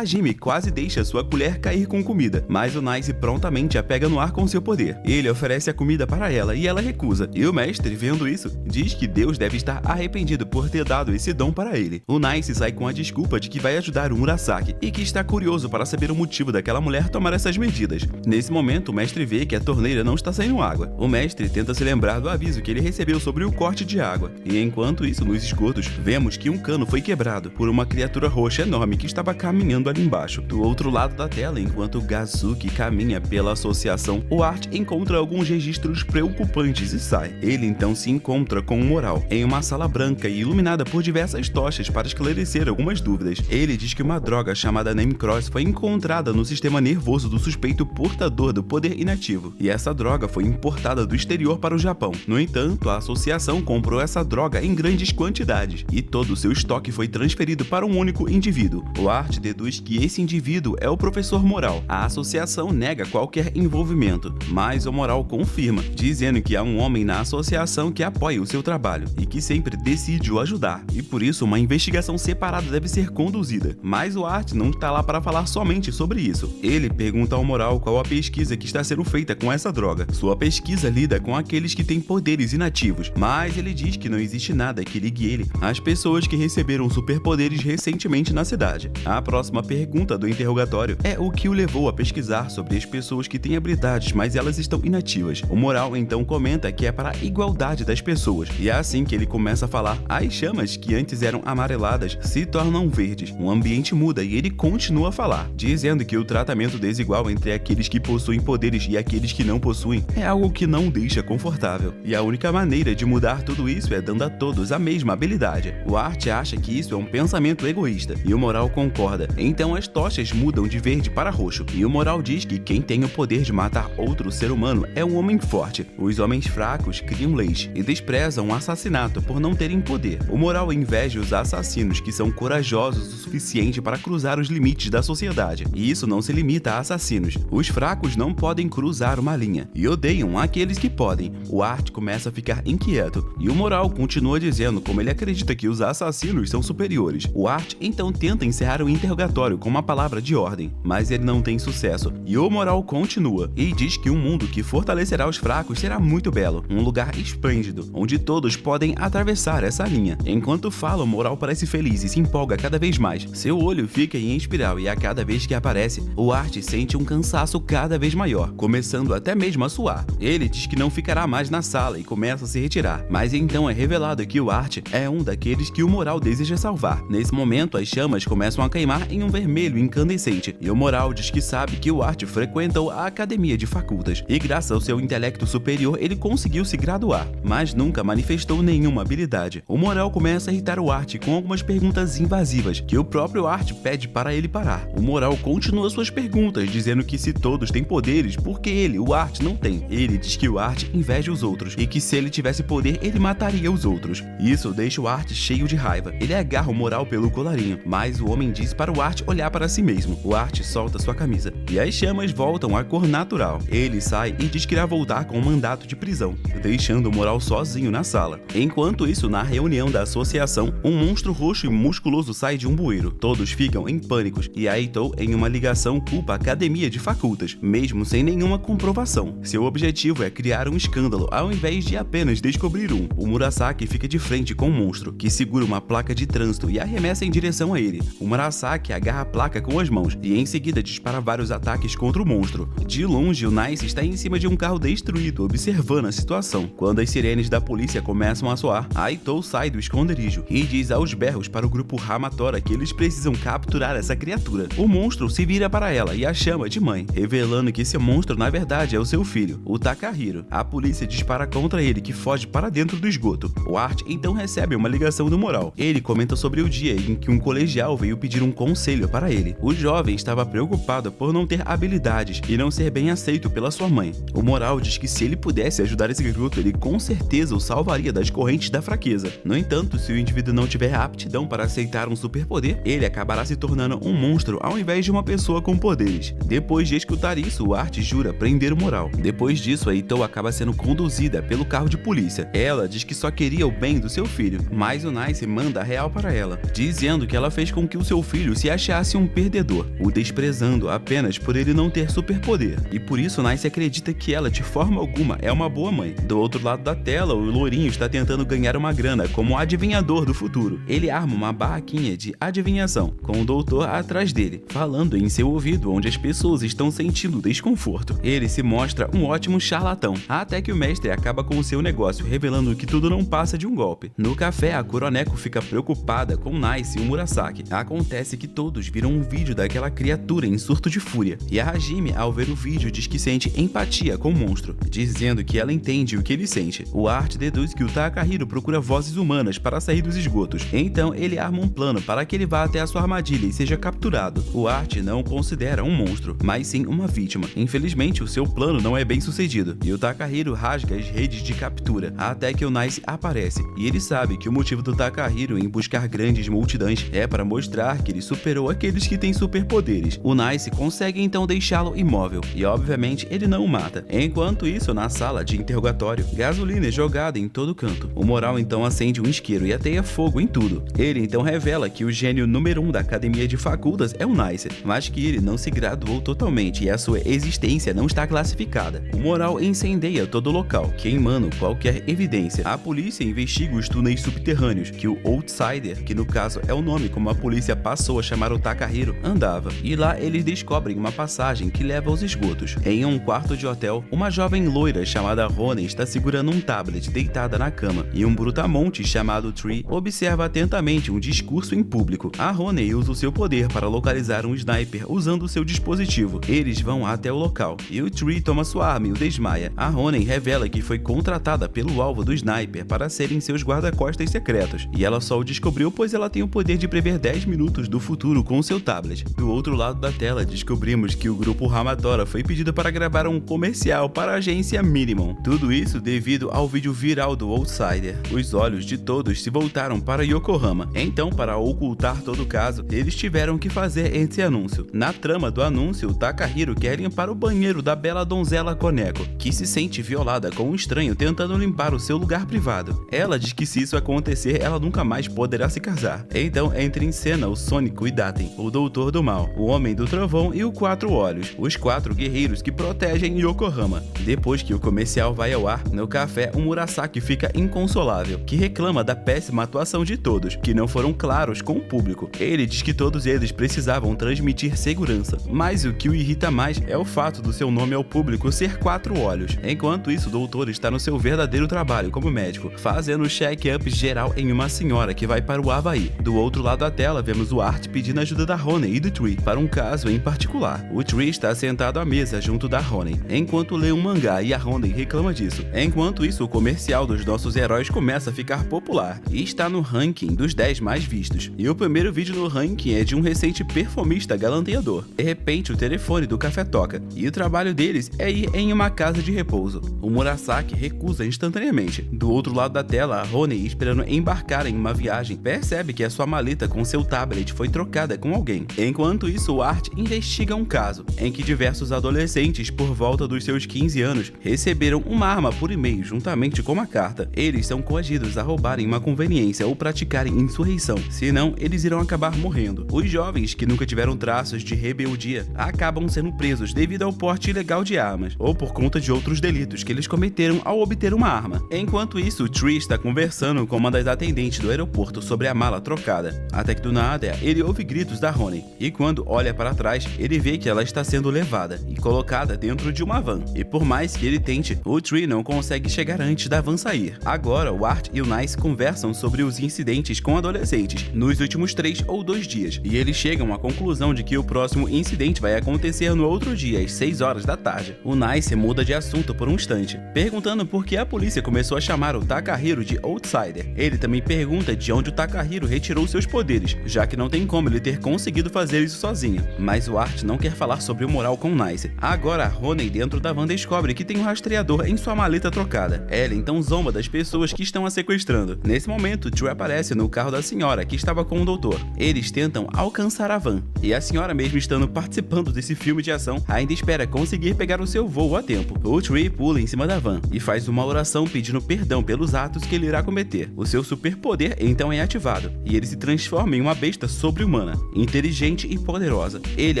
Hajime quase deixa sua colher cair com comida, mas o Nice prontamente a pega no ar com seu poder. Ele oferece a comida para ela e ela recusa. E o mestre, vendo isso, diz que Deus deve estar arrependido por ter dado esse dom para ele. O Nice sai com a desculpa de que vai ajudar o Murasaki e que está curioso para saber o motivo daquela mulher tomar essas medidas. Nesse momento, o mestre vê que a torneira não está saindo água. O mestre tenta se lembrar do aviso que ele recebeu sobre o corte de água. E enquanto isso, nos esgotos, vemos que um cano foi quebrado por uma criatura roxa enorme que estava caminhando ali embaixo. Do outro lado da tela, enquanto Gazuki caminha pela associação, o Art encontra alguns registros preocupantes e sai. Ele então se encontra com o Moral em uma sala branca e iluminada por diversas tochas para esclarecer algumas dúvidas. Ele diz que uma droga chamada Name Cross foi encontrada no sistema nervoso do suspeito portador do poder inativo, e essa droga foi importada do exterior para o Japão. No entanto, a associação comprou essa droga em grandes quantidades, e todo o seu estoque foi transferido para um único indivíduo. O Art deduz que esse indivíduo é o professor Moral. A associação nega qualquer envolvimento, mas o Moral confirma, dizendo que há um homem na associação que apoia o seu trabalho e que sempre decide o ajudar, e por isso uma investigação separada deve ser conduzida. Mas o Art não está lá para falar somente sobre isso. Ele pergunta ao Moral qual a pesquisa que está sendo feita com essa droga. Sua pesquisa lida com aqueles que têm poderes inativos, mas ele diz que não existe nada que ligue ele às pessoas que receberam superpoderes recentemente na cidade. A próxima pergunta do interrogatório é o que o levou a pesquisar sobre as pessoas que têm habilidades, mas elas estão inativas. O Moral então comenta que é para a igualdade das pessoas, e é assim que ele começa a falar. As chamas que antes eram amareladas se tornam verdes, o ambiente muda e ele continua a falar, dizendo que o tratamento desigual entre aqueles que possuem poderes e aqueles que não possuem é algo que não deixa confortável, e a única maneira de mudar tudo isso é dando a todos a mesma habilidade. O Art acha que isso é um pensamento egoísta, e o Moral concorda. Então as tochas mudam de verde para roxo, e o Moral diz que quem tem o poder de matar outro ser humano é um homem forte. Os homens fracos criam leis e desprezam o assassinato por não terem poder. O Moral inveja os assassinos que são corajosos o suficiente para cruzar os limites da sociedade, e isso não se limita a assassinos. Os fracos não podem cruzar uma linha e odeiam aqueles que podem. O Art começa a ficar inquieto, e o Moral continua dizendo como ele acredita que os assassinos são superiores. O Art então tenta encerrar o interrogatório com uma palavra de ordem, mas ele não tem sucesso, e o Moral continua e diz que um mundo que fortalecerá os fracos será muito belo, um lugar esplêndido, onde todos podem atravessar essa linha. Enquanto fala, o Moral parece feliz e se empolga cada vez mais. Seu olho fica em espiral e a cada vez que aparece, o Art sente um cansaço cada vez maior, começando até mesmo a suar. Ele diz que não ficará mais na sala e começa a se retirar, mas então é revelado que o Art é um daqueles que o Moral deseja salvar. Nesse momento, as chamas começam a queimar em um vermelho incandescente, e o Moral diz que sabe que o Art frequentou a academia de facultas, e graças ao seu intelecto superior ele conseguiu se graduar, mas nunca manifestou nenhuma habilidade. O Moral começa a irritar o Art com algumas perguntas invasivas, que o próprio Art pede para ele parar. O Moral continua suas perguntas, dizendo que se todos têm poderes, por que ele, o Art, não tem? Ele diz que o Art inveja os outros, e que se ele tivesse poder, ele mataria os outros. Isso deixa o Art cheio de raiva. Ele agarra o Moral pelo colarinho, mas o homem diz para o Art olhar para si mesmo. O Art solta sua camisa, e as chamas voltam à cor natural. Ele sai e diz que irá voltar com um mandato de prisão, deixando o Moral sozinho na sala. Enquanto isso, na reunião da associação, um monstro roxo e musculoso sai de um bueiro. Todos ficam em pânicos, e Aito, em uma ligação, culpa a academia de facultas, mesmo sem nenhuma comprovação. Seu objetivo é criar um escândalo, ao invés de apenas descobrir um. O Murasaki fica de frente com o monstro, que segura uma placa de trânsito e arremessa em direção a ele. O Murasaki agarra a placa com as mãos, e em seguida dispara vários ataques contra o monstro. De longe, o Nice está em cima de um carro destruído, observando a situação. Quando as sirenes da polícia começam a soar, Aito sai do esconderijo e diz aos berros para o grupo Hamatora que eles precisam capturar essa criatura. O monstro se vira para ela e a chama de mãe, revelando que esse monstro na verdade é o seu filho, o Takahiro. A polícia dispara contra ele, que foge para dentro do esgoto. O Art então recebe uma ligação do Moral. Ele comenta sobre o dia em que um colegial veio pedir um conselho para ele. O jovem estava preocupado por não ter habilidades e não ser bem aceito pela sua mãe. O Moral diz que se ele pudesse ajudar esse garoto, ele com certeza o salvaria das correntes da fraqueza. No entanto, se o indivíduo não tiver aptidão para aceitar um superpoder, ele acabará se tornando um monstro ao invés de uma pessoa com poderes. Depois de escutar isso, o Art jura prender o Moral. Depois disso, a Ito acaba sendo conduzida pelo carro de polícia. Ela diz que só queria o bem do seu filho mas o Nice manda a real para ela, dizendo que ela fez com que o seu filho se achasse um perdedor, o desprezando apenas por ele não ter superpoder, e por isso Nice acredita que ela de forma alguma é uma boa mãe. Do outro lado da tela, o lourinho está tentando ganhar uma grana como adivinhador do futuro. Ele arma uma barraquinha de adivinhação, com o doutor atrás dele, falando em seu ouvido onde as pessoas estão sentindo desconforto. Ele se mostra um ótimo charlatão, até que o mestre acaba com o seu negócio, revelando que tudo não passa de um golpe. No café, a Kuroneko fica preocupada com Nice e o Murasaki. Acontece que todos viram um vídeo daquela criatura em surto de fúria, e a Hajime, ao ver o vídeo, diz que sente empatia com o monstro, dizendo que ela entende o que ele sente. O Art deduz que o Takahiro procura vozes humanas para sair dos esgotos, então ele arma um plano para que ele vá até a sua armadilha e seja capturado. O Art não o considera um monstro, mas sim uma vítima. Infelizmente, o seu plano não é bem sucedido, e o Takahiro rasga as redes de captura, até que o Nice aparece, e ele sabe que o motivo do Takahiro em buscar grandes multidões é para mostrar que ele superou aqueles que têm superpoderes. O Nice consegue então deixá-lo imóvel, e obviamente ele não o mata. Enquanto isso, na sala de interrogatório, gasolina é jogada em todo canto. O Moral então acende um isqueiro e ateia fogo em tudo. Ele então revela que o gênio número 1 da academia de facultas é o Nice, mas que ele não se graduou totalmente e a sua existência não está classificada. O Moral incendeia todo o local, queimando qualquer evidência. A polícia investiga os túneis subterrâneos que o Outsider, que no caso é o nome como a polícia passou a chamar o Takahiro, andava, e lá eles descobrem uma passagem que leva aos esgotos. Em um quarto de hotel, uma jovem loira chamada Rony está segurando um tablet deitada na cama, e um brutamonte chamado Tree observa atentamente um discurso em público. A Rony usa o seu poder para localizar um sniper usando seu dispositivo. Eles vão até o local, e o Tree toma sua arma e o desmaia. A Rony revela que foi contratada pelo alvo do sniper para serem seus guarda-costas secretos, e ela só o descobriu pois ela tem o poder de prever 10 minutos do futuro com o seu tablet. Do outro lado da tela, descobrimos que o grupo Hamatora foi pedido para gravar um comercial para a agência Minimum. Tudo isso devido ao vídeo viral do Outsider. Os olhos de todos se voltaram para Yokohama, então para ocultar todo o caso, eles tiveram que fazer esse anúncio. Na trama do anúncio, o Takahiro quer limpar o banheiro da bela donzela Koneko, que se sente violada com um estranho tentando limpar o seu lugar privado. Ela diz que se isso acontecer, ela nunca mais poderá se casar. Então entra em cena o Sônico Idaten, o Doutor do Mal, o Homem do Trovão e o Quatro Olhos, os 4 guerreiros que protegem Yokohama. Depois que o comercial vai ao ar, no café o Murasaki fica inconsolável, que reclama da péssima atuação de todos, que não foram claros com o público. Ele diz que todos eles precisavam transmitir segurança, mas o que o irrita mais é o fato do seu nome ao público ser Quatro Olhos. Enquanto isso, o doutor está no seu verdadeiro trabalho como médico, fazendo o check-up geral em uma senhora que vai para o Havaí. Do outro lado da tela, vemos o Art pedindo ajuda da Rony e do Tree para um caso em particular. O Tree está sentado à mesa junto da Rony, enquanto lê um mangá, e a Rony reclama disso. Enquanto isso, o comercial dos nossos heróis começa a ficar popular e está no ranking dos 10 mais vistos. E o primeiro vídeo no ranking é de um recente perfumista galanteador. De repente, o telefone do café toca, e o trabalho deles é ir em uma casa de repouso. O Murasaki recusa instantaneamente. Do outro lado da tela, a Rony, esperando embarcar em uma viagem, percebe que a sua maleta com seu tablet foi trocada com alguém. Enquanto isso, o Art investiga um caso em que diversos adolescentes por volta dos seus 15 anos receberam uma arma por e-mail juntamente com uma carta. Eles são coagidos a roubarem uma conveniência ou praticarem insurreição, senão eles irão acabar morrendo. Os jovens que nunca tiveram traços de rebeldia acabam sendo presos devido ao porte ilegal de armas, ou por conta de outros delitos que eles cometeram ao obter uma arma. Enquanto isso, o Tree está conversando com uma das atendentes do aeroporto sobre a mala trocada, até que do nada ele ouve gritos da Rony, e quando olha para trás, ele vê que ela está sendo levada e colocada dentro de uma van, e por mais que ele tente, o Tree não consegue chegar antes da van sair. Agora, o Art e o Nice conversam sobre os incidentes com adolescentes nos últimos 3 ou 2 dias, e eles chegam à conclusão de que o próximo incidente vai acontecer no outro dia, às 6 horas da tarde. O Nice muda de assunto por um instante, perguntando por que a polícia começou a chamar o Takahiro de Outsider. Ele também pergunta de onde o Takahiro retirou seus poderes, já que não tem como ele ter conseguido fazer isso sozinho. Mas o Art não quer falar sobre o moral com Nice. Agora a Rony dentro da van descobre que tem um rastreador em sua maleta trocada. Ela então zomba das pessoas que estão a sequestrando. Nesse momento, Tree aparece no carro da senhora que estava com o doutor. Eles tentam alcançar a van, e a senhora, mesmo estando participando desse filme de ação, ainda espera conseguir pegar o seu voo a tempo. O Tree pula em cima da van e faz uma oração pedindo perdão pelos atos que ele irá cometer. O seu superpoder então é ativado, e ele se transforma em uma besta sobre-humana, inteligente e poderosa. Ele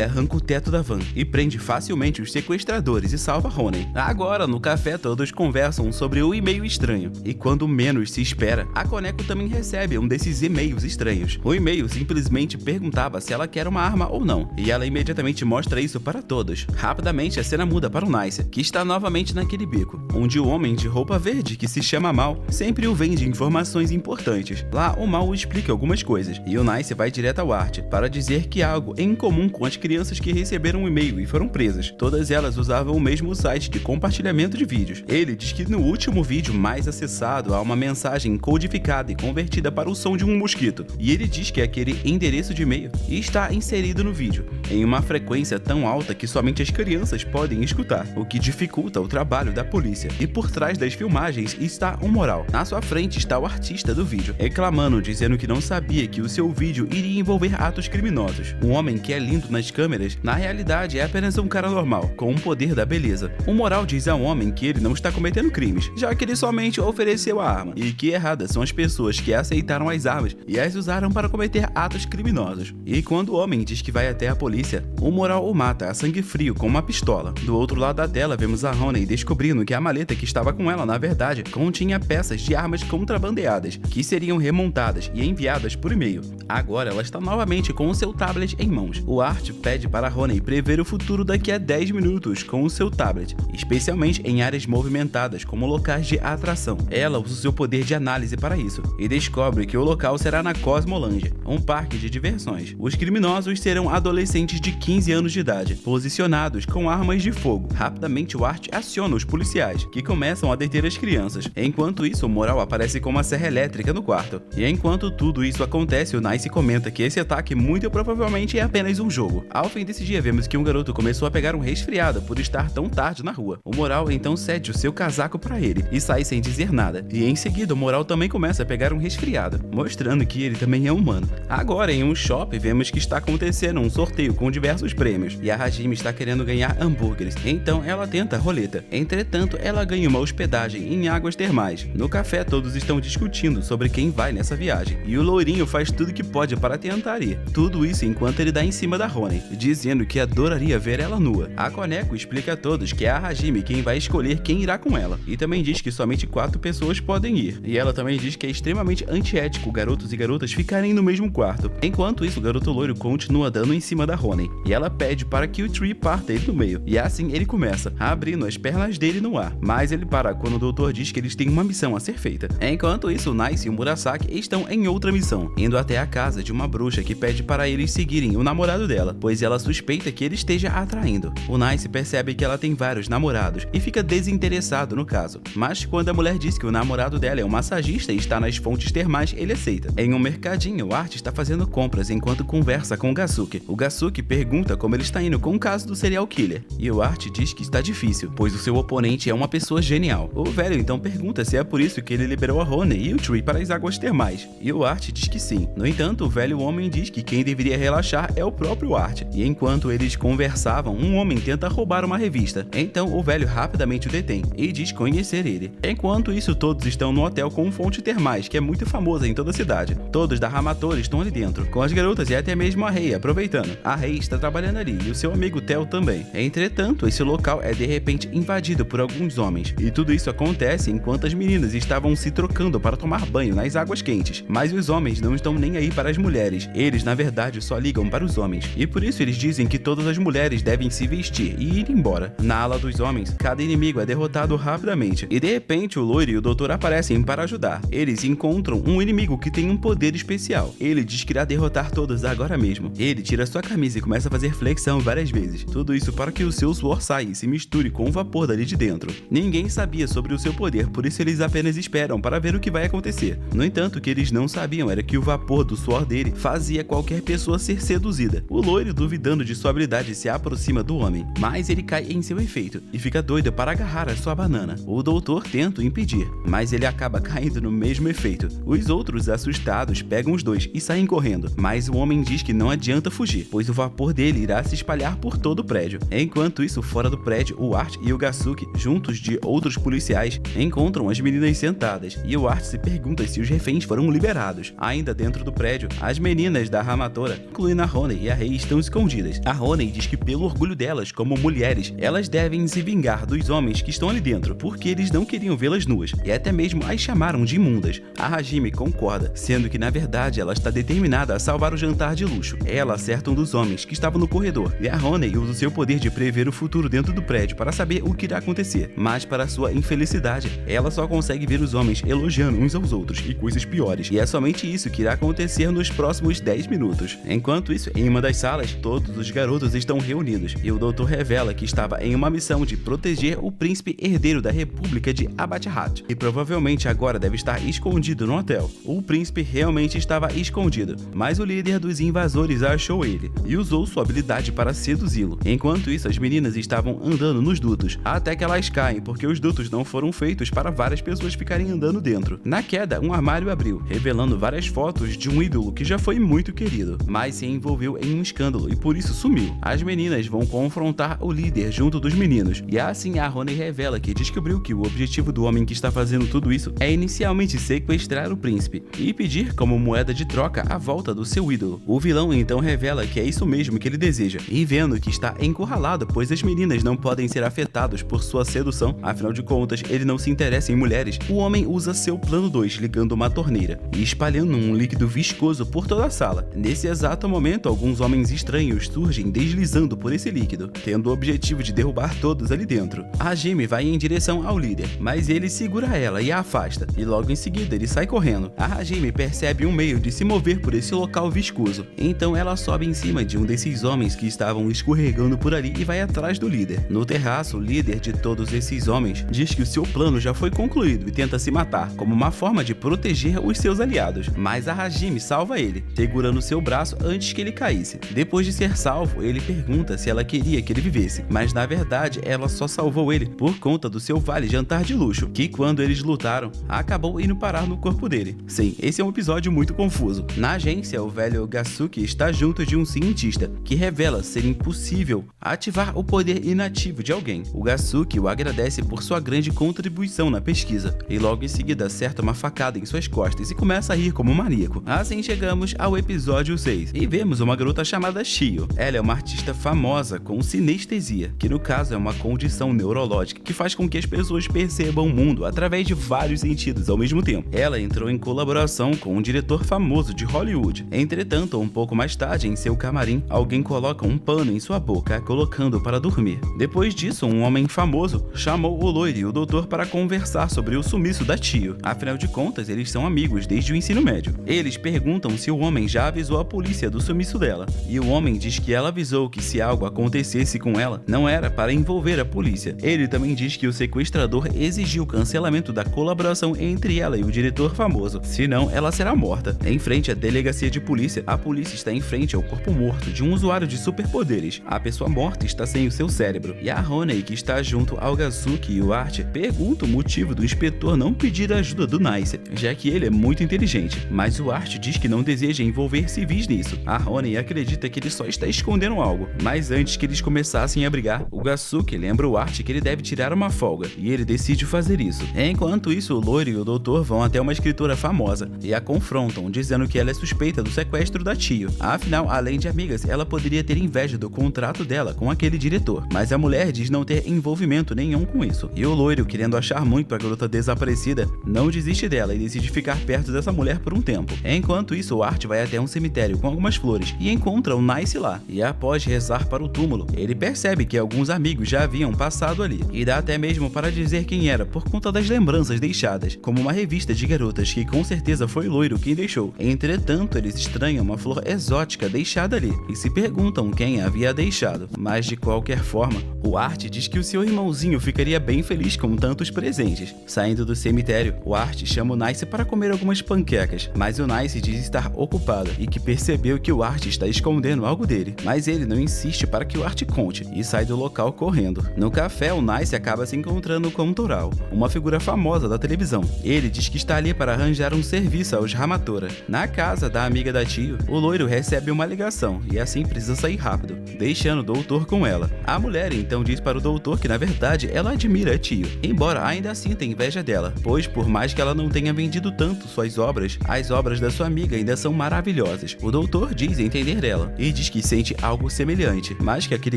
arranca o teto da van e prende facilmente os sequestradores e salva Honey. Agora, no café, todos conversam sobre o e-mail estranho, e quando menos se espera, a Koneko também recebe um desses e-mails estranhos. O e-mail simplesmente perguntava se ela quer uma arma ou não, e ela imediatamente mostra isso para todos. Rapidamente, a cena muda para o Nice, que está novamente naquele beco, onde o homem de roupa verde, que se chama Mal, sempre o vende informações importantes. Lá, o Mal explica algumas coisas, e o Nice vai direto ao Art para dizer que há algo em comum com as crianças que receberam um e-mail e foram presas. Todas elas usavam o mesmo site de compartilhamento de vídeos. Ele diz que no último vídeo mais acessado há uma mensagem codificada e convertida para o som de um mosquito, e ele diz que aquele endereço de e-mail está inserido no vídeo, em uma frequência tão alta que somente as crianças podem escutar, o que dificulta o trabalho da polícia. E por trás das filmagens está um moral. Na sua frente está o artista do vídeo, reclamando, dizendo que não sabia que o seu vídeo iria envolver atos criminosos. Um homem que é lindo nas câmeras, na realidade é apenas um cara normal, com o poder da beleza. O moral diz ao homem que ele não está cometendo crimes, já que ele somente ofereceu a arma, e que erradas são as pessoas que aceitaram as armas e as usaram para cometer atos criminosos. E quando o homem diz que vai até a polícia, o moral o mata a sangue frio com uma pistola. Do outro lado da tela vemos a Honey descobrindo que a maleta que estava com ela, na verdade, continha peças de armas contrabandeadas, que seriam remontadas e enviadas por e-mail. Agora ela está novamente com o seu tablet em mãos. O Art pede para Honey prever o futuro daqui a 10 minutos com o seu tablet, especialmente em áreas movimentadas como locais de atração. Ela usa o seu poder de análise para isso, e descobre que o local será na Cosmolândia, um parque de diversões. Os criminosos serão adolescentes de 15 anos de idade, posicionados com armas de fogo. Rapidamente o Art aciona os policiais, que começam a deter as crianças. Enquanto isso, o Moral aparece com uma serra elétrica no quarto. E enquanto tudo isso acontece, o Nice comenta que esse ataque muito provavelmente é apenas um jogo. Ao fim desse dia, vemos que um garoto começou a pegar um resfriado por estar tão tarde na rua. O Moral então cede o seu casaco para ele e sai sem dizer nada. E em seguida, o Moral também começa a pegar um resfriado, mostrando que ele também é humano. Agora, em um shopping, vemos que está acontecendo um sorteio com diversos prêmios, e a Hajime está querendo ganhar hambúrgueres, então ela tenta a roleta. Entretanto, ela ganha uma hospedagem em águas termais. No café, todos estão discutindo sobre quem vai nessa viagem, e o loirinho faz tudo que pode para tentar ir. Tudo isso enquanto ele dá em cima da Honey, dizendo que adoraria ver ela nua. A Koneko explica a todos que é a Hajime quem vai escolher quem irá com ela, e também diz que somente 4 pessoas podem ir. E ela também diz que é extremamente antiético garotos e garotas ficarem no mesmo quarto. Enquanto isso, o garoto loiro continua dando em cima da Honey, e ela pede para que o Tree parta ele no meio, e assim ele começa, abrindo as pernas dele no ar. Mas ele para quando o doutor diz que eles têm uma missão a ser feita. Enquanto isso, o Nice e o Murasaki estão em outra missão, indo até a casa de uma bruxa que pede para eles seguirem o namorado dela, pois ela suspeita que ele esteja atraindo. O Nice percebe que ela tem vários namorados e fica desinteressado no caso, mas quando a mulher diz que o namorado dela é um massagista e está nas fontes termais, ele aceita. Em um mercadinho, o Art está fazendo compras enquanto conversa com o Gasuke. O Gasuke pergunta como ele está indo com o caso do serial killer, e o Art diz que está difícil, pois o seu oponente é uma pessoa genial. O velho então pergunta se é por isso que ele liberou a Honey e o Tree para as águas termais, e o Art diz que sim. No entanto, o velho homem diz que quem deveria relaxar é o próprio Art, e enquanto eles conversavam, um homem tenta roubar uma revista. Então o velho rapidamente o detém e diz conhecer ele. Enquanto isso, todos estão no hotel com fonte termais, que é muito famosa em toda a cidade. Todos da Hamatori estão ali dentro, com as garotas e até mesmo a Rei aproveitando. A Rei está trabalhando ali e o seu amigo Theo também. Entretanto, esse local é de repente invadido por alguns homens, e tudo isso acontece enquanto as meninas estavam se trocando para tomar banho nas águas quentes. Mas os homens não estão nem aí para as mulheres, eles na verdade só ligam para os homens, e por isso eles dizem que todas as mulheres devem se vestir e ir embora. Na ala dos homens, cada inimigo é derrotado rapidamente, e de repente o loiro e o doutor aparecem para ajudar. Eles encontram um inimigo que tem um poder especial. Ele diz que irá derrotar todos agora mesmo. Ele tira sua camisa e começa a fazer flexão várias vezes. Tudo isso para que o seu suor saia e se misture com o vapor dali de dentro. Ninguém sabia sobre o seu poder, por isso eles apenas esperam para ver o que vai acontecer. No entanto, o que eles não sabiam era que o vapor do suor dele fazia qualquer pessoa ser seduzida. O loiro, duvidando de sua habilidade, se aproxima do homem, mas ele cai em seu efeito e fica doido para agarrar a sua banana. O doutor tenta o impedir, mas ele acaba caindo no mesmo efeito. Os outros, assustados, pegam os dois e saem correndo, mas o homem diz que não adianta fugir, pois o vapor dele irá se espalhar por todo o prédio. Enquanto isso, fora do prédio, o Art e o Gasuke, juntos de outros policiais, encontram as meninas sentadas, e o Art Art se pergunta se os reféns foram liberados. Ainda dentro do prédio, as meninas da Hamatora, incluindo a Honey e a Rei, estão escondidas. A Honey diz que pelo orgulho delas como mulheres, elas devem se vingar dos homens que estão ali dentro, porque eles não queriam vê-las nuas, e até mesmo as chamaram de imundas. A Hajime concorda, sendo que na verdade ela está determinada a salvar o jantar de luxo. Ela acerta um dos homens que estavam no corredor, e a Honey usa o seu poder de prever o futuro dentro do prédio para saber o que irá acontecer, mas para sua infelicidade, ela só consegue ver os homens elogiando uns aos outros e coisas piores, e é somente isso que irá acontecer nos próximos 10 minutos. Enquanto isso, em uma das salas, todos os garotos estão reunidos, e o doutor revela que estava em uma missão de proteger o príncipe herdeiro da República de Abachahat, e provavelmente agora deve estar escondido no hotel. O príncipe realmente estava escondido, mas o líder dos invasores achou ele, e usou sua habilidade para seduzi-lo. Enquanto isso, as meninas estavam andando nos dutos, até que elas caem, porque os dutos não foram feitos para várias pessoas ficarem andando dentro. Na queda, um armário abriu, revelando várias fotos de um ídolo que já foi muito querido, mas se envolveu em um escândalo e por isso sumiu. As meninas vão confrontar o líder junto dos meninos, e assim a Honey revela que descobriu que o objetivo do homem que está fazendo tudo isso é inicialmente sequestrar o príncipe e pedir como moeda de troca a volta do seu ídolo. O vilão então revela que é isso mesmo que ele deseja, e vendo que está encurralado, pois as meninas não podem ser afetados por sua sedução, afinal de contas ele não se interessa em mulheres, o homem usa seu plano 2 ligando uma torneira e espalhando um líquido viscoso por toda a sala. Nesse exato momento, alguns homens estranhos surgem deslizando por esse líquido, tendo o objetivo de derrubar todos ali dentro. A Hajime vai em direção ao líder, mas ele segura ela e a afasta, e logo em seguida ele sai correndo. A Hajime percebe um meio de se mover por esse local viscoso, então ela sobe em cima de um desses homens que estavam escorregando por ali e vai atrás do líder. No terraço, o líder de todos esses homens diz que o seu plano já foi concluído e tenta se matar, como uma forma de proteger os seus aliados, mas a Hajime salva ele, segurando seu braço antes que ele caísse. Depois de ser salvo, ele pergunta se ela queria que ele vivesse, mas na verdade ela só salvou ele por conta do seu vale jantar de luxo, que quando eles lutaram, acabou indo parar no corpo dele. Sim, esse é um episódio muito confuso. Na agência, o velho Gasuki está junto de um cientista, que revela ser impossível ativar o poder inativo de alguém. O Gasuki o agradece por sua grande contribuição na pesquisa, e logo em seguida acerta uma facada em suas costas e começa a rir como um maníaco. Assim chegamos ao episódio 6, e vemos uma garota chamada Shio. Ela é uma artista famosa com sinestesia, que no caso é uma condição neurológica que faz com que as pessoas percebam o mundo através de vários sentidos ao mesmo tempo. Ela entrou em colaboração com um diretor famoso de Hollywood. Entretanto, um pouco mais tarde, em seu camarim, alguém coloca um pano em sua boca, colocando para dormir. Depois disso, um homem famoso chamou o loiro e o doutor para conversar sobre o sumiço da Tio. Afinal de contas, eles são amigos desde o ensino médio. Eles perguntam se o homem já avisou a polícia do sumiço dela, e o homem diz que ela avisou que se algo acontecesse com ela, não era para envolver a polícia. Ele também diz que o sequestrador exigiu o cancelamento da colaboração entre ela e o diretor famoso, senão ela será morta. Em frente à delegacia de polícia, a polícia está em frente ao corpo morto de um usuário de superpoderes. A pessoa morta está sem o seu cérebro, e a Honey, que está junto ao Gasuki e o Art, pergunta o motivo do inspetor não pedir a ajuda do Nice, já que ele é muito inteligente, mas o Art diz que não deseja envolver civis nisso. A Honey acredita que ele só está escondendo algo, mas antes que eles começassem a brigar, o Gasuki lembra o Art que ele deve tirar uma folga, e ele decide fazer isso. Enquanto isso, o loiro e o doutor vão até uma escritora famosa e a confrontam, dizendo que ela é suspeita do sequestro da Tio. Afinal, além de amigas, ela poderia ter inveja do contrato dela com aquele diretor, mas a mulher diz não ter envolvimento nenhum com isso. E o loiro, querendo achar muito a garota desaparecida, não desiste dela e decide ficar perto dessa mulher por um tempo. Enquanto isso, o Art vai até um cemitério com algumas flores e encontra o Nice lá, e após rezar para o túmulo, ele percebe que alguns amigos já haviam passado ali, e dá até mesmo para dizer quem era por conta das lembranças deixadas, como uma revista de garotas que com certeza foi o loiro quem deixou. Entretanto, eles estranham uma flor exótica deixada ali e se perguntam quem a havia deixado, mas de qualquer forma, o Art diz que o seu irmãozinho ficaria bem feliz com tantos presentes. Saindo do cemitério, o Art chama o Nice para comer algumas panquecas, mas o Nice diz estar ocupado e que percebeu que o Art está escondendo algo dele, mas ele não insiste para que o Art conte e sai do local correndo. No café, o Nice acaba se encontrando com Toral, uma figura famosa da televisão. Ele diz que está ali para arranjar um serviço aos Hamatora. Na casa da amiga da Tio, o loiro recebe uma ligação e assim precisa sair rápido, deixando o doutor com ela. A mulher então diz para o doutor que na verdade ela admira a Tio, embora ainda assim tenha inveja dela, pois por mais que ela não tenha vendido tanto suas obras, as obras da sua amiga ainda são maravilhosas. O doutor diz entender dela e diz que sente algo semelhante, mas que aquele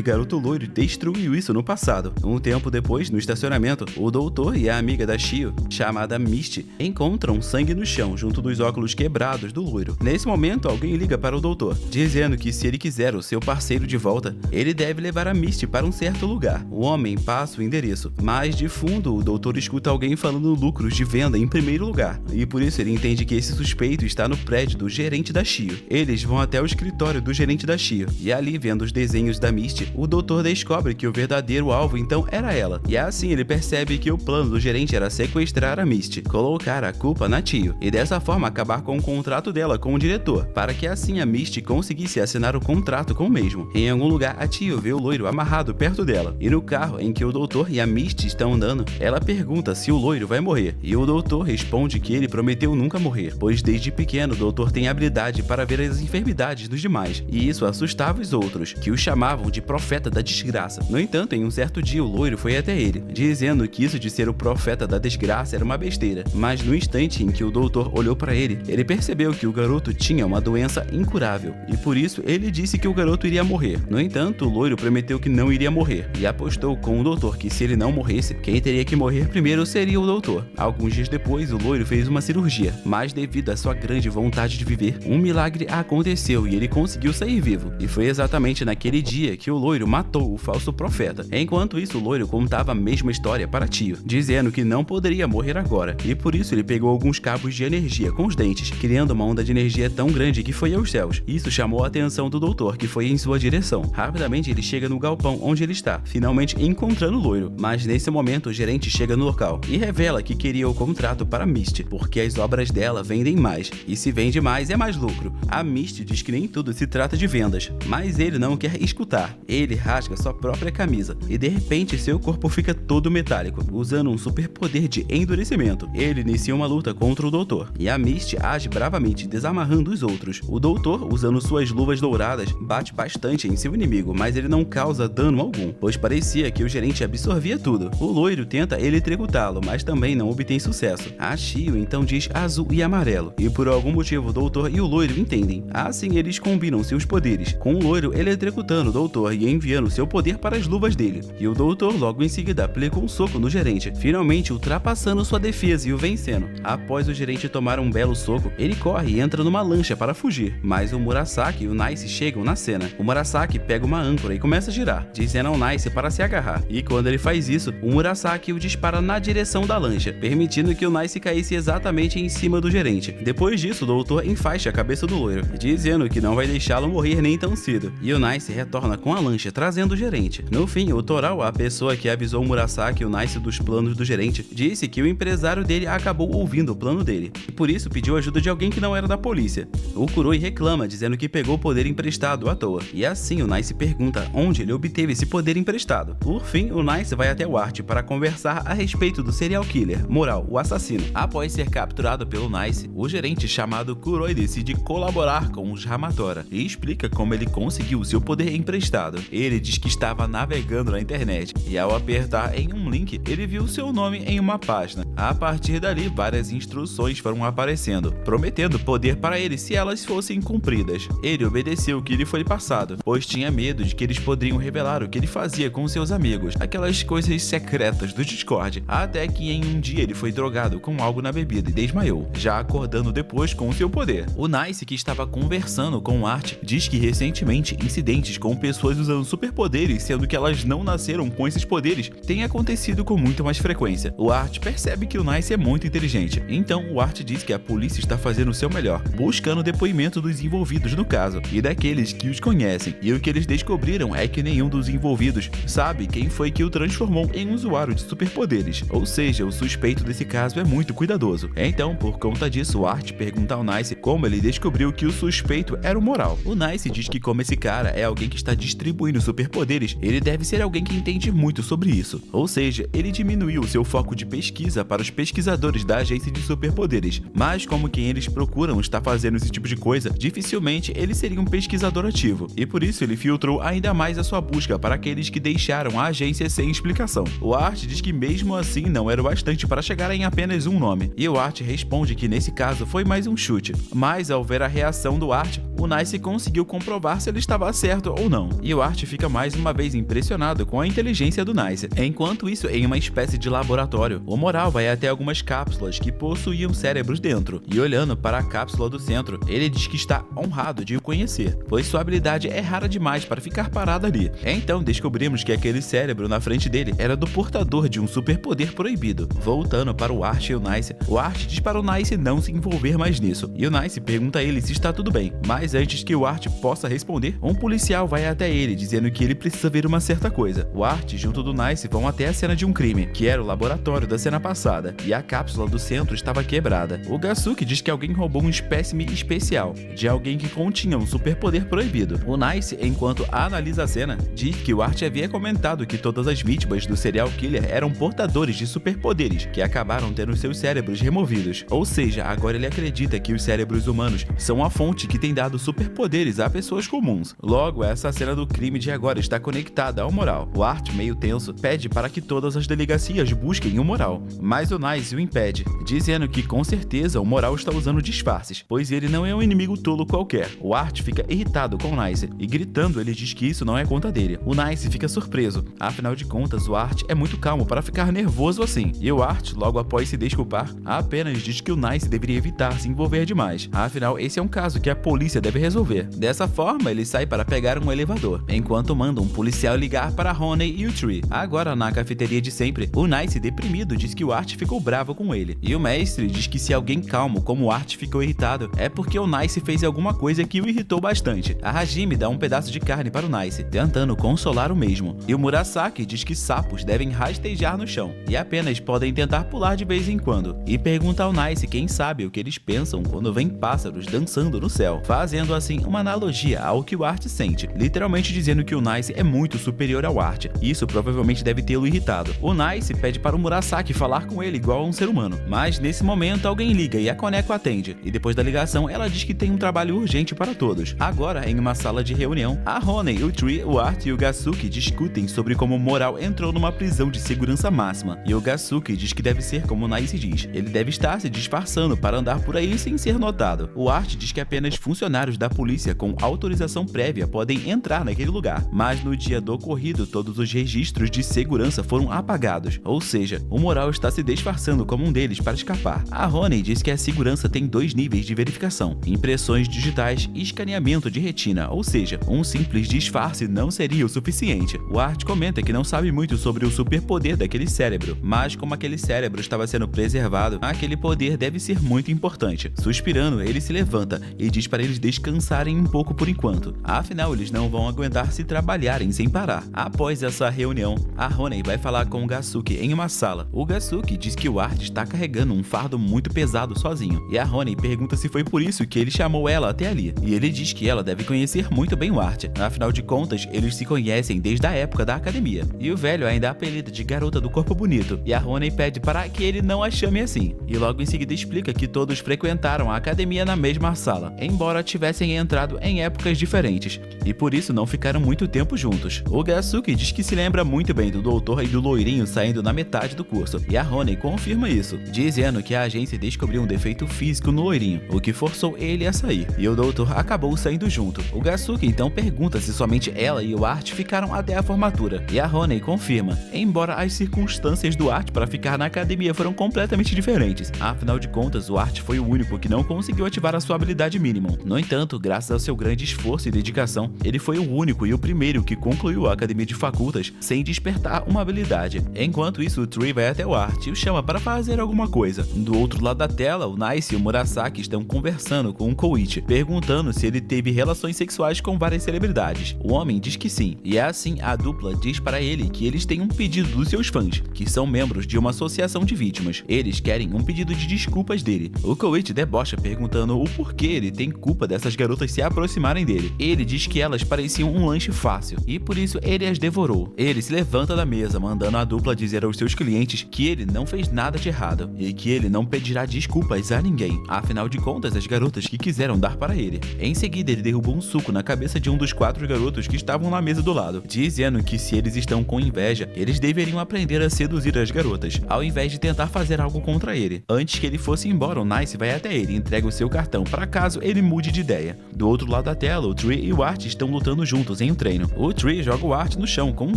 garoto loiro destruiu isso no passado. Um tempo depois, no estacionamento, o doutor e a amiga da Shio, chamada Misty, encontram sangue no chão junto dos óculos quebrados do loiro. Nesse momento, alguém liga para o doutor, dizendo que se ele quiser o seu parceiro de volta, ele deve levar a Misty para um certo lugar. O homem passa o endereço, mas de fundo o doutor escuta alguém falando lucros de venda em primeiro lugar, e por isso ele entende que esse suspeito está no prédio do gerente da Shio. Eles vão até o escritório do gerente da Shio, e ali, vendo os desenhos da Misty, o doutor descobre que o verdadeiro alvo então era ela, e assim ele percebe que o plano do gerente era sequestrar a Misty, colocar a culpa na Tio, e dessa forma acabar com o contrato dela com o diretor, para que assim a Misty conseguisse assinar o contrato com o mesmo. Em algum lugar, a Tio vê o loiro amarrado perto dela, e no carro em que o doutor e a Misty estão andando, ela pergunta se o loiro vai morrer, e o doutor responde que ele prometeu nunca morrer, pois desde pequeno o doutor tem habilidade para ver as enfermidades dos demais, e isso assustava os outros, que o chamavam de profeta da desgraça. No entanto, em um certo dia o loiro foi até ele, dizendo que isso de ser o profeta da desgraça era uma besteira, mas no instante em que o doutor olhou para ele, ele percebeu que o garoto tinha uma doença incurável, e por isso ele disse que o garoto iria morrer. No entanto, o loiro prometeu que não iria morrer, e apostou com o doutor que se ele não morresse, quem teria que morrer primeiro seria o doutor. Alguns dias depois, o loiro fez uma cirurgia, mas devido à sua grande vontade de viver, um milagre aconteceu e ele conseguiu sair vivo. E foi exatamente naquele dia que o loiro matou o falso profeta. Enquanto isso, o loiro contava a mesma história para Tio, dizendo que não poderia morrer agora, e por isso ele pegou alguns cabos de energia com os dentes, criando uma onda de energia tão grande que foi aos céus. Isso chamou a atenção do doutor, que foi em sua direção. Rapidamente ele chega no galpão onde ele está, finalmente encontrando o loiro, mas nesse momento o gerente chega no local e revela que queria o contrato para Misty, porque as obras dela vendem mais, e se vende mais é mais lucro. A Misty diz que nem tudo se trata de vendas, mas ele não quer escutar. Ele rasga sua própria camisa e de repente seu corpo fica todo metálico, usando um superpoder de endurecimento. Ele inicia uma luta contra o doutor, e a Misty age bravamente desamarrando os outros. O doutor, usando suas luvas douradas, bate bastante em seu inimigo, mas ele não causa dano algum, pois parecia que o gerente absorvia tudo. O loiro tenta eletrocutá-lo, mas também não obtém sucesso. A Shio então diz azul e amarelo, e por algum motivo o doutor e o loiro entendem. Assim eles combinam seus poderes, com o loiro eletrocutando o doutor e enviando seu poder para as luvas dele, e o doutor logo em seguida aplica um soco no gerente, finalmente ultrapassando sua defesa e o vencendo. Após o gerente tomar um belo soco, ele corre e entra numa lancha para fugir, mas o Murasaki e o Nice chegam na cena. O Murasaki pega uma âncora e começa a girar, dizendo ao Nice para se agarrar, e quando ele faz isso, o Murasaki o dispara na direção da lancha, permitindo que o Nice caísse exatamente em cima do gerente. Depois disso, o doutor enfaixa a cabeça do loiro, dizendo que não vai deixá-lo morrer nem tão cedo, e o Nice retorna com a lancha, trazendo o gerente. No fim, o Toral, a pessoa que avisou o Murasaki e o Nice dos planos do gerente, disse que o empresário dele acabou ouvindo o plano dele, e por isso pediu ajuda de alguém que não era da polícia. O Kuroi reclama, dizendo que pegou o poder emprestado à toa, e assim o Nice pergunta onde ele obteve esse poder emprestado. Por fim, o Nice vai até o Art para conversar a respeito do serial killer, Moral, o assassino. Após ser capturado pelo Nice, o gerente chamado Kuroi decide colaborar com os Hamatora e explica como ele conseguiu seu poder emprestado. Ele diz que estava navegando na internet e ao apertar em um link, ele viu seu nome em uma página. A partir dali, várias instruções foram aparecendo, prometendo poder para ele se elas fossem cumpridas. Ele obedeceu o que lhe foi passado, pois tinha medo de que eles poderiam revelar o que ele fazia com seus amigos, aquelas coisas secretas do Discord, até que em um dia ele foi drogado com algo na bebida e desmaiou, já acordando depois com seu poder. O Nice, que estava conversando com o Art, diz que recentemente incidentes com pessoas usando superpoderes, sendo que elas não nasceram com esses poderes, têm acontecido com muito mais frequência. O Art percebe que o Nice é muito inteligente, então o Art diz que a polícia está fazendo o seu melhor, buscando o depoimento dos envolvidos no caso e daqueles que os conhecem, e o que eles descobriram é que nenhum dos envolvidos sabe quem foi que o transformou em um usuário de superpoderes, ou seja, o suspeito desse caso é muito cuidadoso. Então, por conta disso, o Art pergunta ao Nice como ele descobriu que o suspeito era o Moral. O Nice diz que como esse cara é alguém que está distribuindo superpoderes, ele deve ser alguém que entende muito sobre isso, ou seja, ele diminuiu seu foco de pesquisa para os pesquisadores da agência de superpoderes, mas como quem eles procuram está fazendo esse tipo de coisa, dificilmente ele seria um pesquisador ativo, e por isso ele filtrou ainda mais a sua busca para aqueles que deixaram a agência sem explicação. O Art diz que mesmo assim não era o bastante para chegar em apenas apenas um nome, e o Art responde que nesse caso foi mais um chute. Mas ao ver a reação do Art, o Nice conseguiu comprovar se ele estava certo ou não, e o Art fica mais uma vez impressionado com a inteligência do Nice. Enquanto isso, em uma espécie de laboratório, o Moral vai até algumas cápsulas que possuíam cérebros dentro, e olhando para a cápsula do centro, ele diz que está honrado de o conhecer, pois sua habilidade é rara demais para ficar parado ali. Então descobrimos que aquele cérebro na frente dele era do portador de um superpoder proibido. Voltando para o Art e o Nice, o Art diz para o Nice não se envolver mais nisso, e o Nice pergunta a ele se está tudo bem, mas antes que o Art possa responder, um policial vai até ele dizendo que ele precisa ver uma certa coisa. O Art junto do Nice vão até a cena de um crime, que era o laboratório da cena passada, e a cápsula do centro estava quebrada. O Gasuke diz que alguém roubou um espécime especial, de alguém que continha um superpoder proibido. O Nice, enquanto analisa a cena, diz que o Art havia comentado que todas as vítimas do serial killer eram portadores de superpoderes, que acabaram tendo seus cérebros removidos. Ou seja, agora ele acredita que os cérebros humanos são a fonte que tem dado superpoderes a pessoas comuns. Logo, essa cena do crime de agora está conectada ao Moral. O Art, meio tenso, pede para que todas as delegacias busquem o Moral, mas o Nice o impede, dizendo que com certeza o Moral está usando disfarces, pois ele não é um inimigo tolo qualquer. O Art fica irritado com o Nice e gritando ele diz que isso não é conta dele. O Nice fica surpreso, afinal de contas o Art é muito calmo para ficar nervoso assim, e o Art, logo após se desculpar, apenas diz que o Nice deveria evitar se envolver demais, afinal esse é um caso que a polícia deve resolver. Dessa forma ele sai para pegar um elevador, enquanto manda um policial ligar para Honey e o Tree. Agora na cafeteria de sempre, o Nice deprimido diz que o Art ficou bravo com ele, e o mestre diz que se alguém calmo como o Art ficou irritado, é porque o Nice fez alguma coisa que o irritou bastante. A Hajime dá um pedaço de carne para o Nice, tentando consolar o mesmo, e o Murasaki diz que sapos devem rastejar no chão, e apenas podem tentar pular de vez em quando, e pergunta ao Nice quem sabe o que eles pensam quando vem pássaros dançando no céu, fazendo assim uma analogia ao que o Art sente, literalmente dizendo que o Nice é muito superior ao Art. Isso provavelmente deve tê-lo irritado. O Nice pede para o Murasaki falar com ele igual a um ser humano, mas nesse momento alguém liga e a Koneko atende, e depois da ligação ela diz que tem um trabalho urgente para todos. Agora, em uma sala de reunião, a Honey, o Tree, o Art e o Gasuke discutem sobre como o Moral entrou numa prisão de segurança máxima, e o Gasuke diz que deve ser como o Nice diz, ele deve estar se disfarçando para andar por aí sem ser notado. O Art diz que apenas funcionários da polícia com autorização prévia podem entrar naquele lugar, mas no dia do ocorrido todos os registros de segurança foram apagados, ou seja, o Moral está se disfarçando como um deles para escapar. A Honey diz que a segurança tem 2 níveis de verificação: impressões digitais e escaneamento de retina, ou seja, um simples disfarce não seria o suficiente. O Art comenta que não sabe muito sobre o superpoder daquele cérebro, mas como aquele cérebro estava sendo preservado, aquele poder deve ser muito importante. Suspirando, ele se levanta e diz para eles descansarem um pouco por enquanto, afinal eles não vão aguentar se trabalharem sem parar. Após essa reunião, a Honey vai falar com o Gasuke em uma sala. O Gasuke diz que o Art está carregando um fardo muito pesado sozinho, e a Honey pergunta se foi por isso que ele chamou ela até ali, e ele diz que ela deve conhecer muito bem o Art, afinal de contas eles se conhecem desde a época da academia, e o velho ainda apelida de garota do corpo bonito, e a Honey pede para que ele não a chame assim, e logo em seguida explica que todos frequentaram a academia na mesma sala, embora tivessem entrado em épocas diferentes, e por isso não ficaram muito tempo juntos. O Gasuke diz que se lembra muito bem do doutor e do loirinho saindo na metade do curso, e a Honey confirma isso, dizendo que a agência descobriu um defeito físico no loirinho, o que forçou ele a sair, e o doutor acabou saindo junto. O Gasuke então pergunta se somente ela e o Art ficaram até a formatura, e a Honey confirma, embora as circunstâncias do Art para ficar na academia foram completamente diferentes. Afinal de contas, o Art foi o único que não conseguiu ativar a sua habilidade Minimum. No entanto, graças ao seu grande esforço e dedicação, ele foi o único e o primeiro que concluiu a academia de facultas sem despertar uma habilidade. Enquanto isso, o Tree vai até o Art e o chama para fazer alguma coisa. Do outro lado da tela, o Nice e o Murasaki estão conversando com o Koichi, perguntando se ele teve relações sexuais com várias celebridades. O homem diz que sim, e assim a dupla diz para ele que eles têm um pedido dos seus fãs, que são membros de uma associação de vítimas. Eles querem um pedido de desculpas dele. O Koichi debocha perguntando o porquê ele tem culpa dessa essas garotas se aproximarem dele. Ele diz que elas pareciam um lanche fácil e por isso ele as devorou. Ele se levanta da mesa, mandando a dupla dizer aos seus clientes que ele não fez nada de errado e que ele não pedirá desculpas a ninguém, afinal de contas as garotas que quiseram dar para ele. Em seguida ele derrubou um suco na cabeça de um dos 4 garotos que estavam na mesa do lado, dizendo que se eles estão com inveja, eles deveriam aprender a seduzir as garotas, ao invés de tentar fazer algo contra ele. Antes que ele fosse embora, o Nice vai até ele e entrega o seu cartão para caso ele mude de ideia. Do outro lado da tela, o Tree e o Art estão lutando juntos em um treino. O Tree joga o Art no chão com um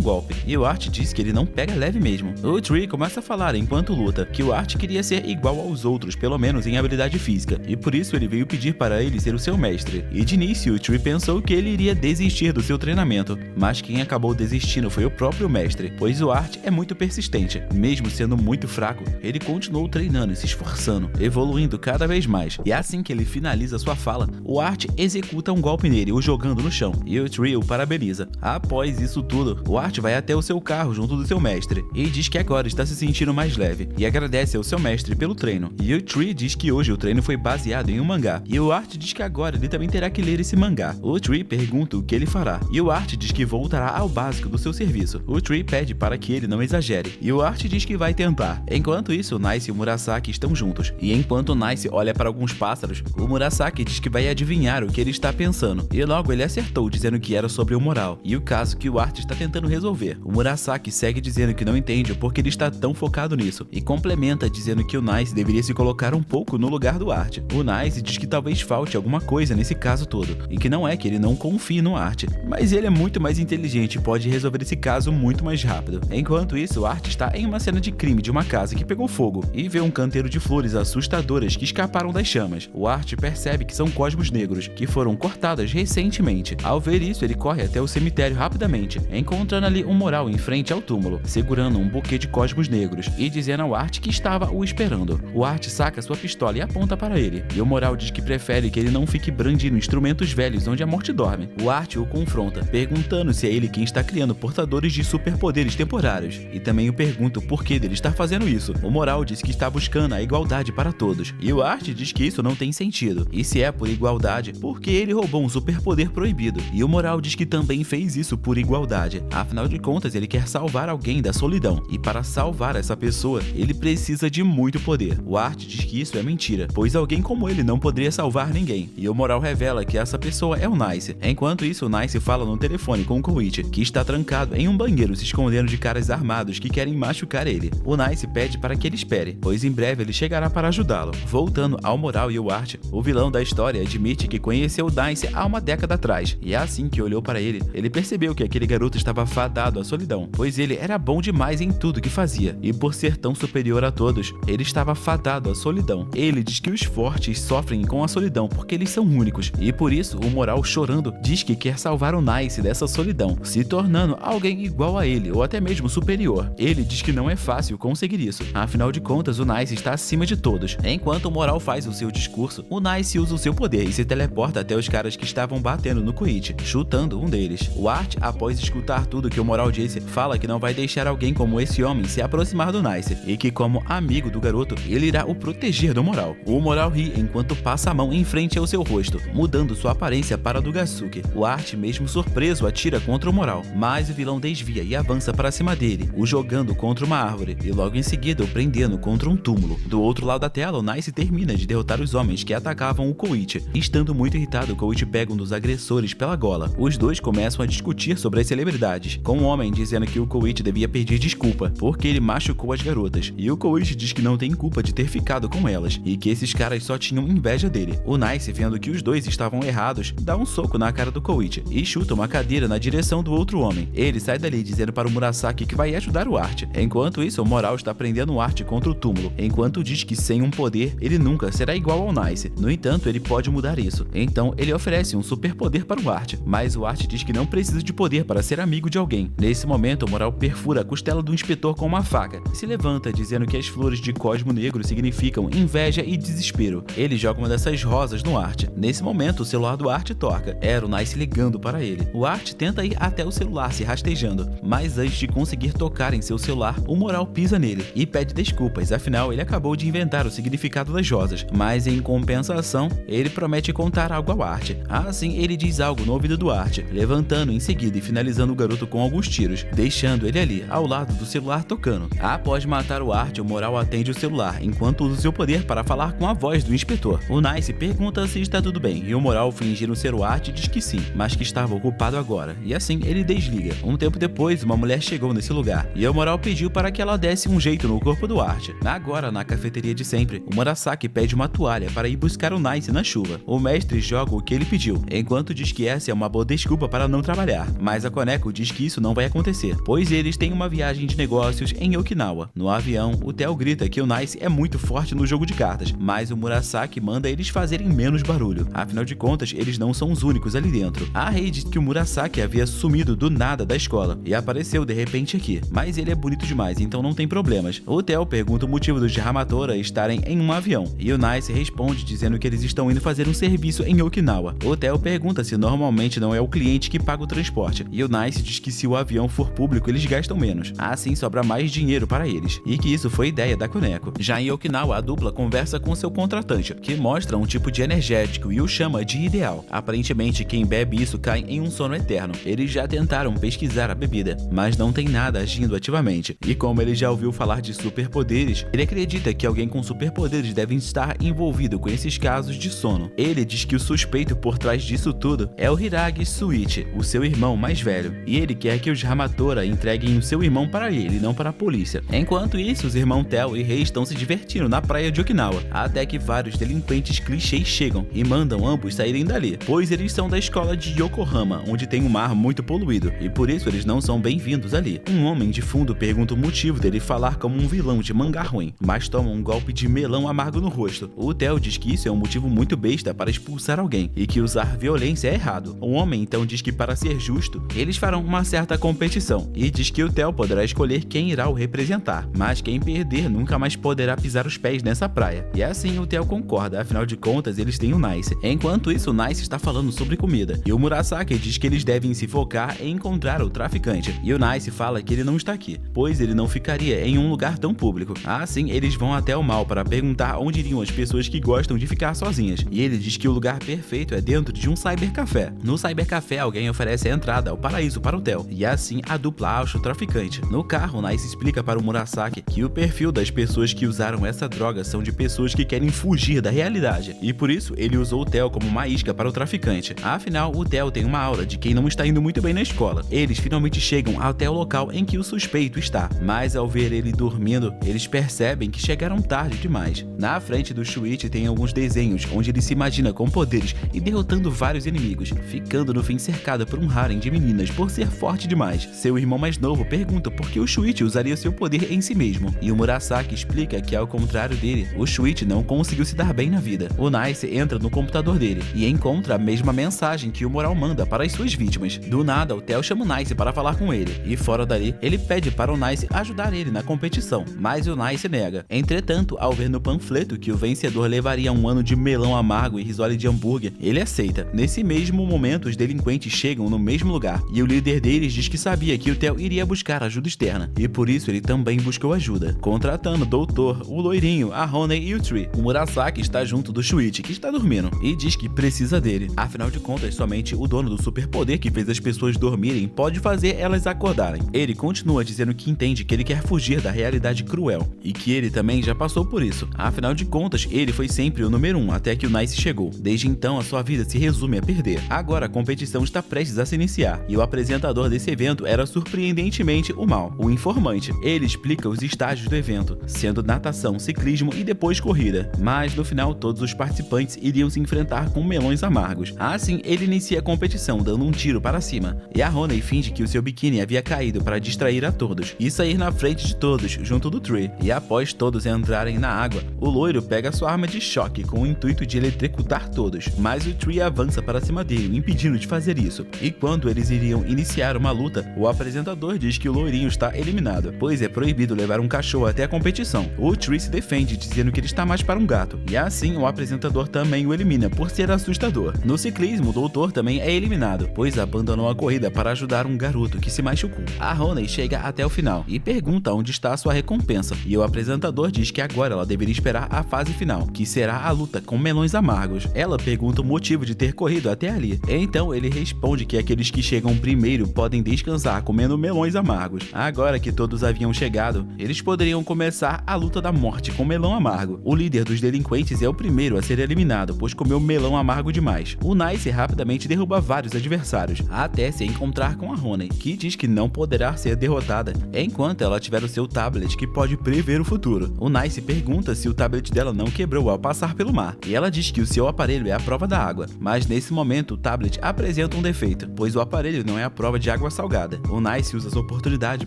golpe, e o Art diz que ele não pega leve mesmo. O Tree começa a falar enquanto luta que o Art queria ser igual aos outros, pelo menos em habilidade física, e por isso ele veio pedir para ele ser o seu mestre. E de início, o Tree pensou que ele iria desistir do seu treinamento, mas quem acabou desistindo foi o próprio mestre, pois o Art é muito persistente. Mesmo sendo muito fraco, ele continuou treinando e se esforçando, evoluindo cada vez mais. E assim que ele finaliza sua fala, o Art executa um golpe nele, o jogando no chão, e o Tree o parabeniza. Após isso tudo, o Art vai até o seu carro junto do seu mestre e diz que agora está se sentindo mais leve e agradece ao seu mestre pelo treino. E o Tree diz que hoje o treino foi baseado em um mangá, e o Art diz que agora ele também terá que ler esse mangá. O Tree pergunta o que ele fará, e o Art diz que voltará ao básico do seu serviço. O Tree pede para que ele não exagere, e o Art diz que vai tentar. Enquanto isso, o Nice e o Murasaki estão juntos, e enquanto o Nice olha para alguns pássaros, o Murasaki diz que vai adivinhar o que ele está pensando, e logo ele acertou dizendo que era sobre o moral, e o caso que o Art está tentando resolver. O Murasaki segue dizendo que não entende o porquê ele está tão focado nisso, e complementa dizendo que o Nice deveria se colocar um pouco no lugar do Art. O Nice diz que talvez falte alguma coisa nesse caso todo, e que não é que ele não confie no Art, mas ele é muito mais inteligente e pode resolver esse caso muito mais rápido. Enquanto isso, o Art está em uma cena de crime de uma casa que pegou fogo, e vê um canteiro de flores assustadoras que escaparam das chamas. O Art percebe que são cosmos negros, que foram cortadas recentemente. Ao ver isso, ele corre até o cemitério rapidamente, encontrando ali um moral em frente ao túmulo, segurando um buquê de cosmos negros, e dizendo ao Art que estava o esperando. O Art saca sua pistola e aponta para ele, e o moral diz que prefere que ele não fique brandindo instrumentos velhos onde a morte dorme. O Art o confronta, perguntando se é ele quem está criando portadores de superpoderes temporários, e também o pergunta o porquê dele estar fazendo isso. O moral diz que está buscando a igualdade para todos, e o Art diz que isso não tem sentido, e se é por igualdade, porque ele roubou um superpoder proibido, e o moral diz que também fez isso por igualdade. Afinal de contas, ele quer salvar alguém da solidão, e para salvar essa pessoa, ele precisa de muito poder. O Art diz que isso é mentira, pois alguém como ele não poderia salvar ninguém, e o moral revela que essa pessoa é o Nice. Enquanto isso, o Nice fala no telefone com o Koichi, que está trancado em um banheiro se escondendo de caras armados que querem machucar ele. O Nice pede para que ele espere, pois em breve ele chegará para ajudá-lo. Voltando ao moral e o Art, o vilão da história admite que conheceu o Nice há uma década atrás, e assim que olhou para ele, ele percebeu que aquele garoto estava fadado à solidão, pois ele era bom demais em tudo que fazia, e por ser tão superior a todos, ele estava fadado à solidão. Ele diz que os fortes sofrem com a solidão porque eles são únicos, e por isso o moral, chorando, diz que quer salvar o Nice dessa solidão, se tornando alguém igual a ele ou até mesmo superior. Ele diz que não é fácil conseguir isso, afinal de contas o Nice está acima de todos. Enquanto o moral faz o seu discurso, o Nice usa o seu poder e se teleporta até os caras que estavam batendo no Koichi, chutando um deles. O Art, após escutar tudo que o moral disse, fala que não vai deixar alguém como esse homem se aproximar do Nice, e que como amigo do garoto, ele irá o proteger do moral. O moral ri enquanto passa a mão em frente ao seu rosto, mudando sua aparência para a do Gasuke. O Art, mesmo surpreso, atira contra o moral, mas o vilão desvia e avança para cima dele, o jogando contra uma árvore, e logo em seguida o prendendo contra um túmulo. Do outro lado da tela, o Nice termina de derrotar os homens que atacavam o Koichi. Estando muito irritado, o Koichi pega um dos agressores pela gola. Os dois começam a discutir sobre as celebridades, com o homem dizendo que o Koichi devia pedir desculpa, porque ele machucou as garotas, e o Koichi diz que não tem culpa de ter ficado com elas, e que esses caras só tinham inveja dele. O Nice, vendo que os dois estavam errados, dá um soco na cara do Koichi, e chuta uma cadeira na direção do outro homem. Ele sai dali dizendo para o Murasaki que vai ajudar o Art. Enquanto isso, o moral está prendendo o Art contra o túmulo, enquanto diz que sem um poder, ele nunca será igual ao Nice. No entanto, ele pode mudar isso. Então, ele oferece um superpoder para o Art, mas o Art diz que não precisa de poder para ser amigo de alguém. Nesse momento, o moral perfura a costela do inspetor com uma faca, se levanta dizendo que as flores de cosmo negro significam inveja e desespero. Ele joga uma dessas rosas no Art. Nesse momento, o celular do Art toca. Era o Nice ligando para ele. O Art tenta ir até o celular se rastejando, mas antes de conseguir tocar em seu celular, o moral pisa nele e pede desculpas, afinal ele acabou de inventar o significado das rosas, mas em compensação, ele promete contar algo ao Art. Assim, ele diz algo no ouvido do Art, levantando em seguida e finalizando o garoto com alguns tiros, deixando ele ali, ao lado do celular tocando. Após matar o Art, o Moral atende o celular, enquanto usa seu poder para falar com a voz do inspetor. O Nice pergunta se está tudo bem, e o Moral, fingindo ser o Art, diz que sim, mas que estava ocupado agora, e assim ele desliga. Um tempo depois, uma mulher chegou nesse lugar, e o Moral pediu para que ela desse um jeito no corpo do Art. Agora, na cafeteria de sempre, o Murasaki pede uma toalha para ir buscar o Nice na chuva. O mestre joga o que ele pediu, enquanto diz que essa é uma boa desculpa para não trabalhar, mas a Koneko diz que isso não vai acontecer, pois eles têm uma viagem de negócios em Okinawa. No avião, o Theo grita que o Nice é muito forte no jogo de cartas, mas o Murasaki manda eles fazerem menos barulho, afinal de contas, eles não são os únicos ali dentro. A Rei diz que o Murasaki havia sumido do nada da escola e apareceu de repente aqui, mas ele é bonito demais, então não tem problemas. O Theo pergunta o motivo dos Hamatora estarem em um avião, e o Nice responde dizendo que eles estão indo fazer um serviço em Okinawa. O Theo pergunta se normalmente não é o cliente que paga o transporte, e o Nice diz que se o avião for público eles gastam menos, assim sobra mais dinheiro para eles, e que isso foi ideia da Koneko. Já em Okinawa, a dupla conversa com seu contratante, que mostra um tipo de energético e o chama de ideal. Aparentemente, quem bebe isso cai em um sono eterno. Eles já tentaram pesquisar a bebida, mas não tem nada agindo ativamente, e como ele já ouviu falar de superpoderes, ele acredita que alguém com superpoderes deve estar envolvido com esses casos de sono. Ele diz que o suspeito por trás disso tudo é o Hiragi Suichi, o seu irmão mais velho, e ele quer que os Hamatora entreguem o seu irmão para ele, não para a polícia. Enquanto isso, os irmãos Theo e Rei estão se divertindo na praia de Okinawa, até que vários delinquentes clichês chegam e mandam ambos saírem dali, pois eles são da escola de Yokohama, onde tem um mar muito poluído, e por isso eles não são bem-vindos ali. Um homem de fundo pergunta o motivo dele falar como um vilão de mangá ruim, mas toma um golpe de melão amargo no rosto. O Theo diz que isso é um motivo muito besta para expulsar alguém, e que usar violência é errado. O homem então diz que para ser justo, eles farão uma certa competição, e diz que o Theo poderá escolher quem irá o representar, mas quem perder nunca mais poderá pisar os pés nessa praia. E assim o Theo concorda, afinal de contas eles têm o Nice. Enquanto isso, o Nice está falando sobre comida, e o Murasaki diz que eles devem se focar em encontrar o traficante, e o Nice fala que ele não está aqui, pois ele não ficaria em um lugar tão público. Assim, eles vão até o mall para perguntar onde iriam as pessoas que gostam de ficar sozinhas, e ele diz que o lugar perfeito é dentro de um cybercafé. No cybercafé, alguém oferece a entrada ao paraíso para o Theo, e assim a dupla acha o traficante. No carro, Nice explica para o Murasaki que o perfil das pessoas que usaram essa droga são de pessoas que querem fugir da realidade, e por isso ele usou o Theo como uma isca para o traficante. Afinal, o Theo tem uma aura de quem não está indo muito bem na escola. Eles finalmente chegam até o local em que o suspeito está, mas ao ver ele dormindo, eles percebem que chegaram tarde demais. Na frente do Shuichi tem alguns desenhos onde ele se imagina com poderes e derrotando vários inimigos, ficando no fim cercado por um harem de meninas por ser forte demais. Seu irmão mais novo pergunta por que o Shuichi usaria seu poder em si mesmo, e o Murasaki explica que ao contrário dele, o Shuichi não conseguiu se dar bem na vida. O Nice entra no computador dele e encontra a mesma mensagem que o Moral manda para as suas vítimas. Do nada, o Theo chama o Nice para falar com ele, e fora dali, ele pede para o Nice ajudar ele na competição, mas o Nice nega. Entretanto, ao ver no panfleto que o vencedor levaria um ano de melão amargo e risole de hambúrguer, ele aceita. Nesse mesmo momento, os delinquentes chegam no mesmo lugar, e o líder deles diz que sabia que o Theo iria buscar ajuda externa, e por isso ele também buscou ajuda, contratando o Doutor, o Loirinho, a Honey e o Tree. O Murasaki está junto do Shuichi, que está dormindo, e diz que precisa dele. Afinal de contas, somente o dono do superpoder que fez as pessoas dormirem pode fazer elas acordarem. Ele continua dizendo que entende que ele quer fugir da realidade cruel, e que ele também já passou por isso. Afinal de contas, ele foi sempre o número 1 até que o Nice chegou. Desde então, a sua vida se resume a perder. Agora a competição está prestes a se iniciar, e o apresentador desse evento era surpreendentemente o Mal, o informante. Ele explica os estágios do evento, sendo natação, ciclismo e depois corrida, mas no final todos os participantes iriam se enfrentar com melões amargos. Assim, ele inicia a competição dando um tiro para cima, e a Honey finge que o seu biquíni havia caído para distrair a todos e sair na frente de todos junto do Tree. E após todos entrarem na água, o loiro pega sua arma de choque com o intuito de eletrocutar todos, mas o Tree avança para cima dele, impedindo de fazer isso. E quando eles iriam iniciar uma luta, o apresentador diz que o loirinho está eliminado, pois é proibido levar um cachorro até a competição. O Tree se defende dizendo que ele está mais para um gato, e assim o apresentador também o elimina por ser assustador. No ciclismo, o doutor também é eliminado, pois abandonou a corrida para ajudar um garoto que se machucou. A Honey chega até o final e pergunta onde está a sua recompensa, e o apresentador diz que agora ela deveria esperar a fase final, que será a luta com melões amargos. amargos. Ela pergunta o motivo de ter corrido até ali. Então ele responde que aqueles que chegam primeiro podem descansar comendo melões amargos. Agora que todos haviam chegado, eles poderiam começar a luta da morte com melão amargo. O líder dos delinquentes é o primeiro a ser eliminado, pois comeu melão amargo demais. O Nice rapidamente derruba vários adversários, até se encontrar com a Honey, que diz que não poderá ser derrotada enquanto ela tiver o seu tablet que pode prever o futuro. O Nice pergunta se o tablet dela não quebrou ao passar pelo mar, e ela diz que o seu aparelho é a prova da água, mas nesse momento o tablet apresenta um defeito, pois o aparelho não é a prova de água salgada. O Nice usa essa oportunidade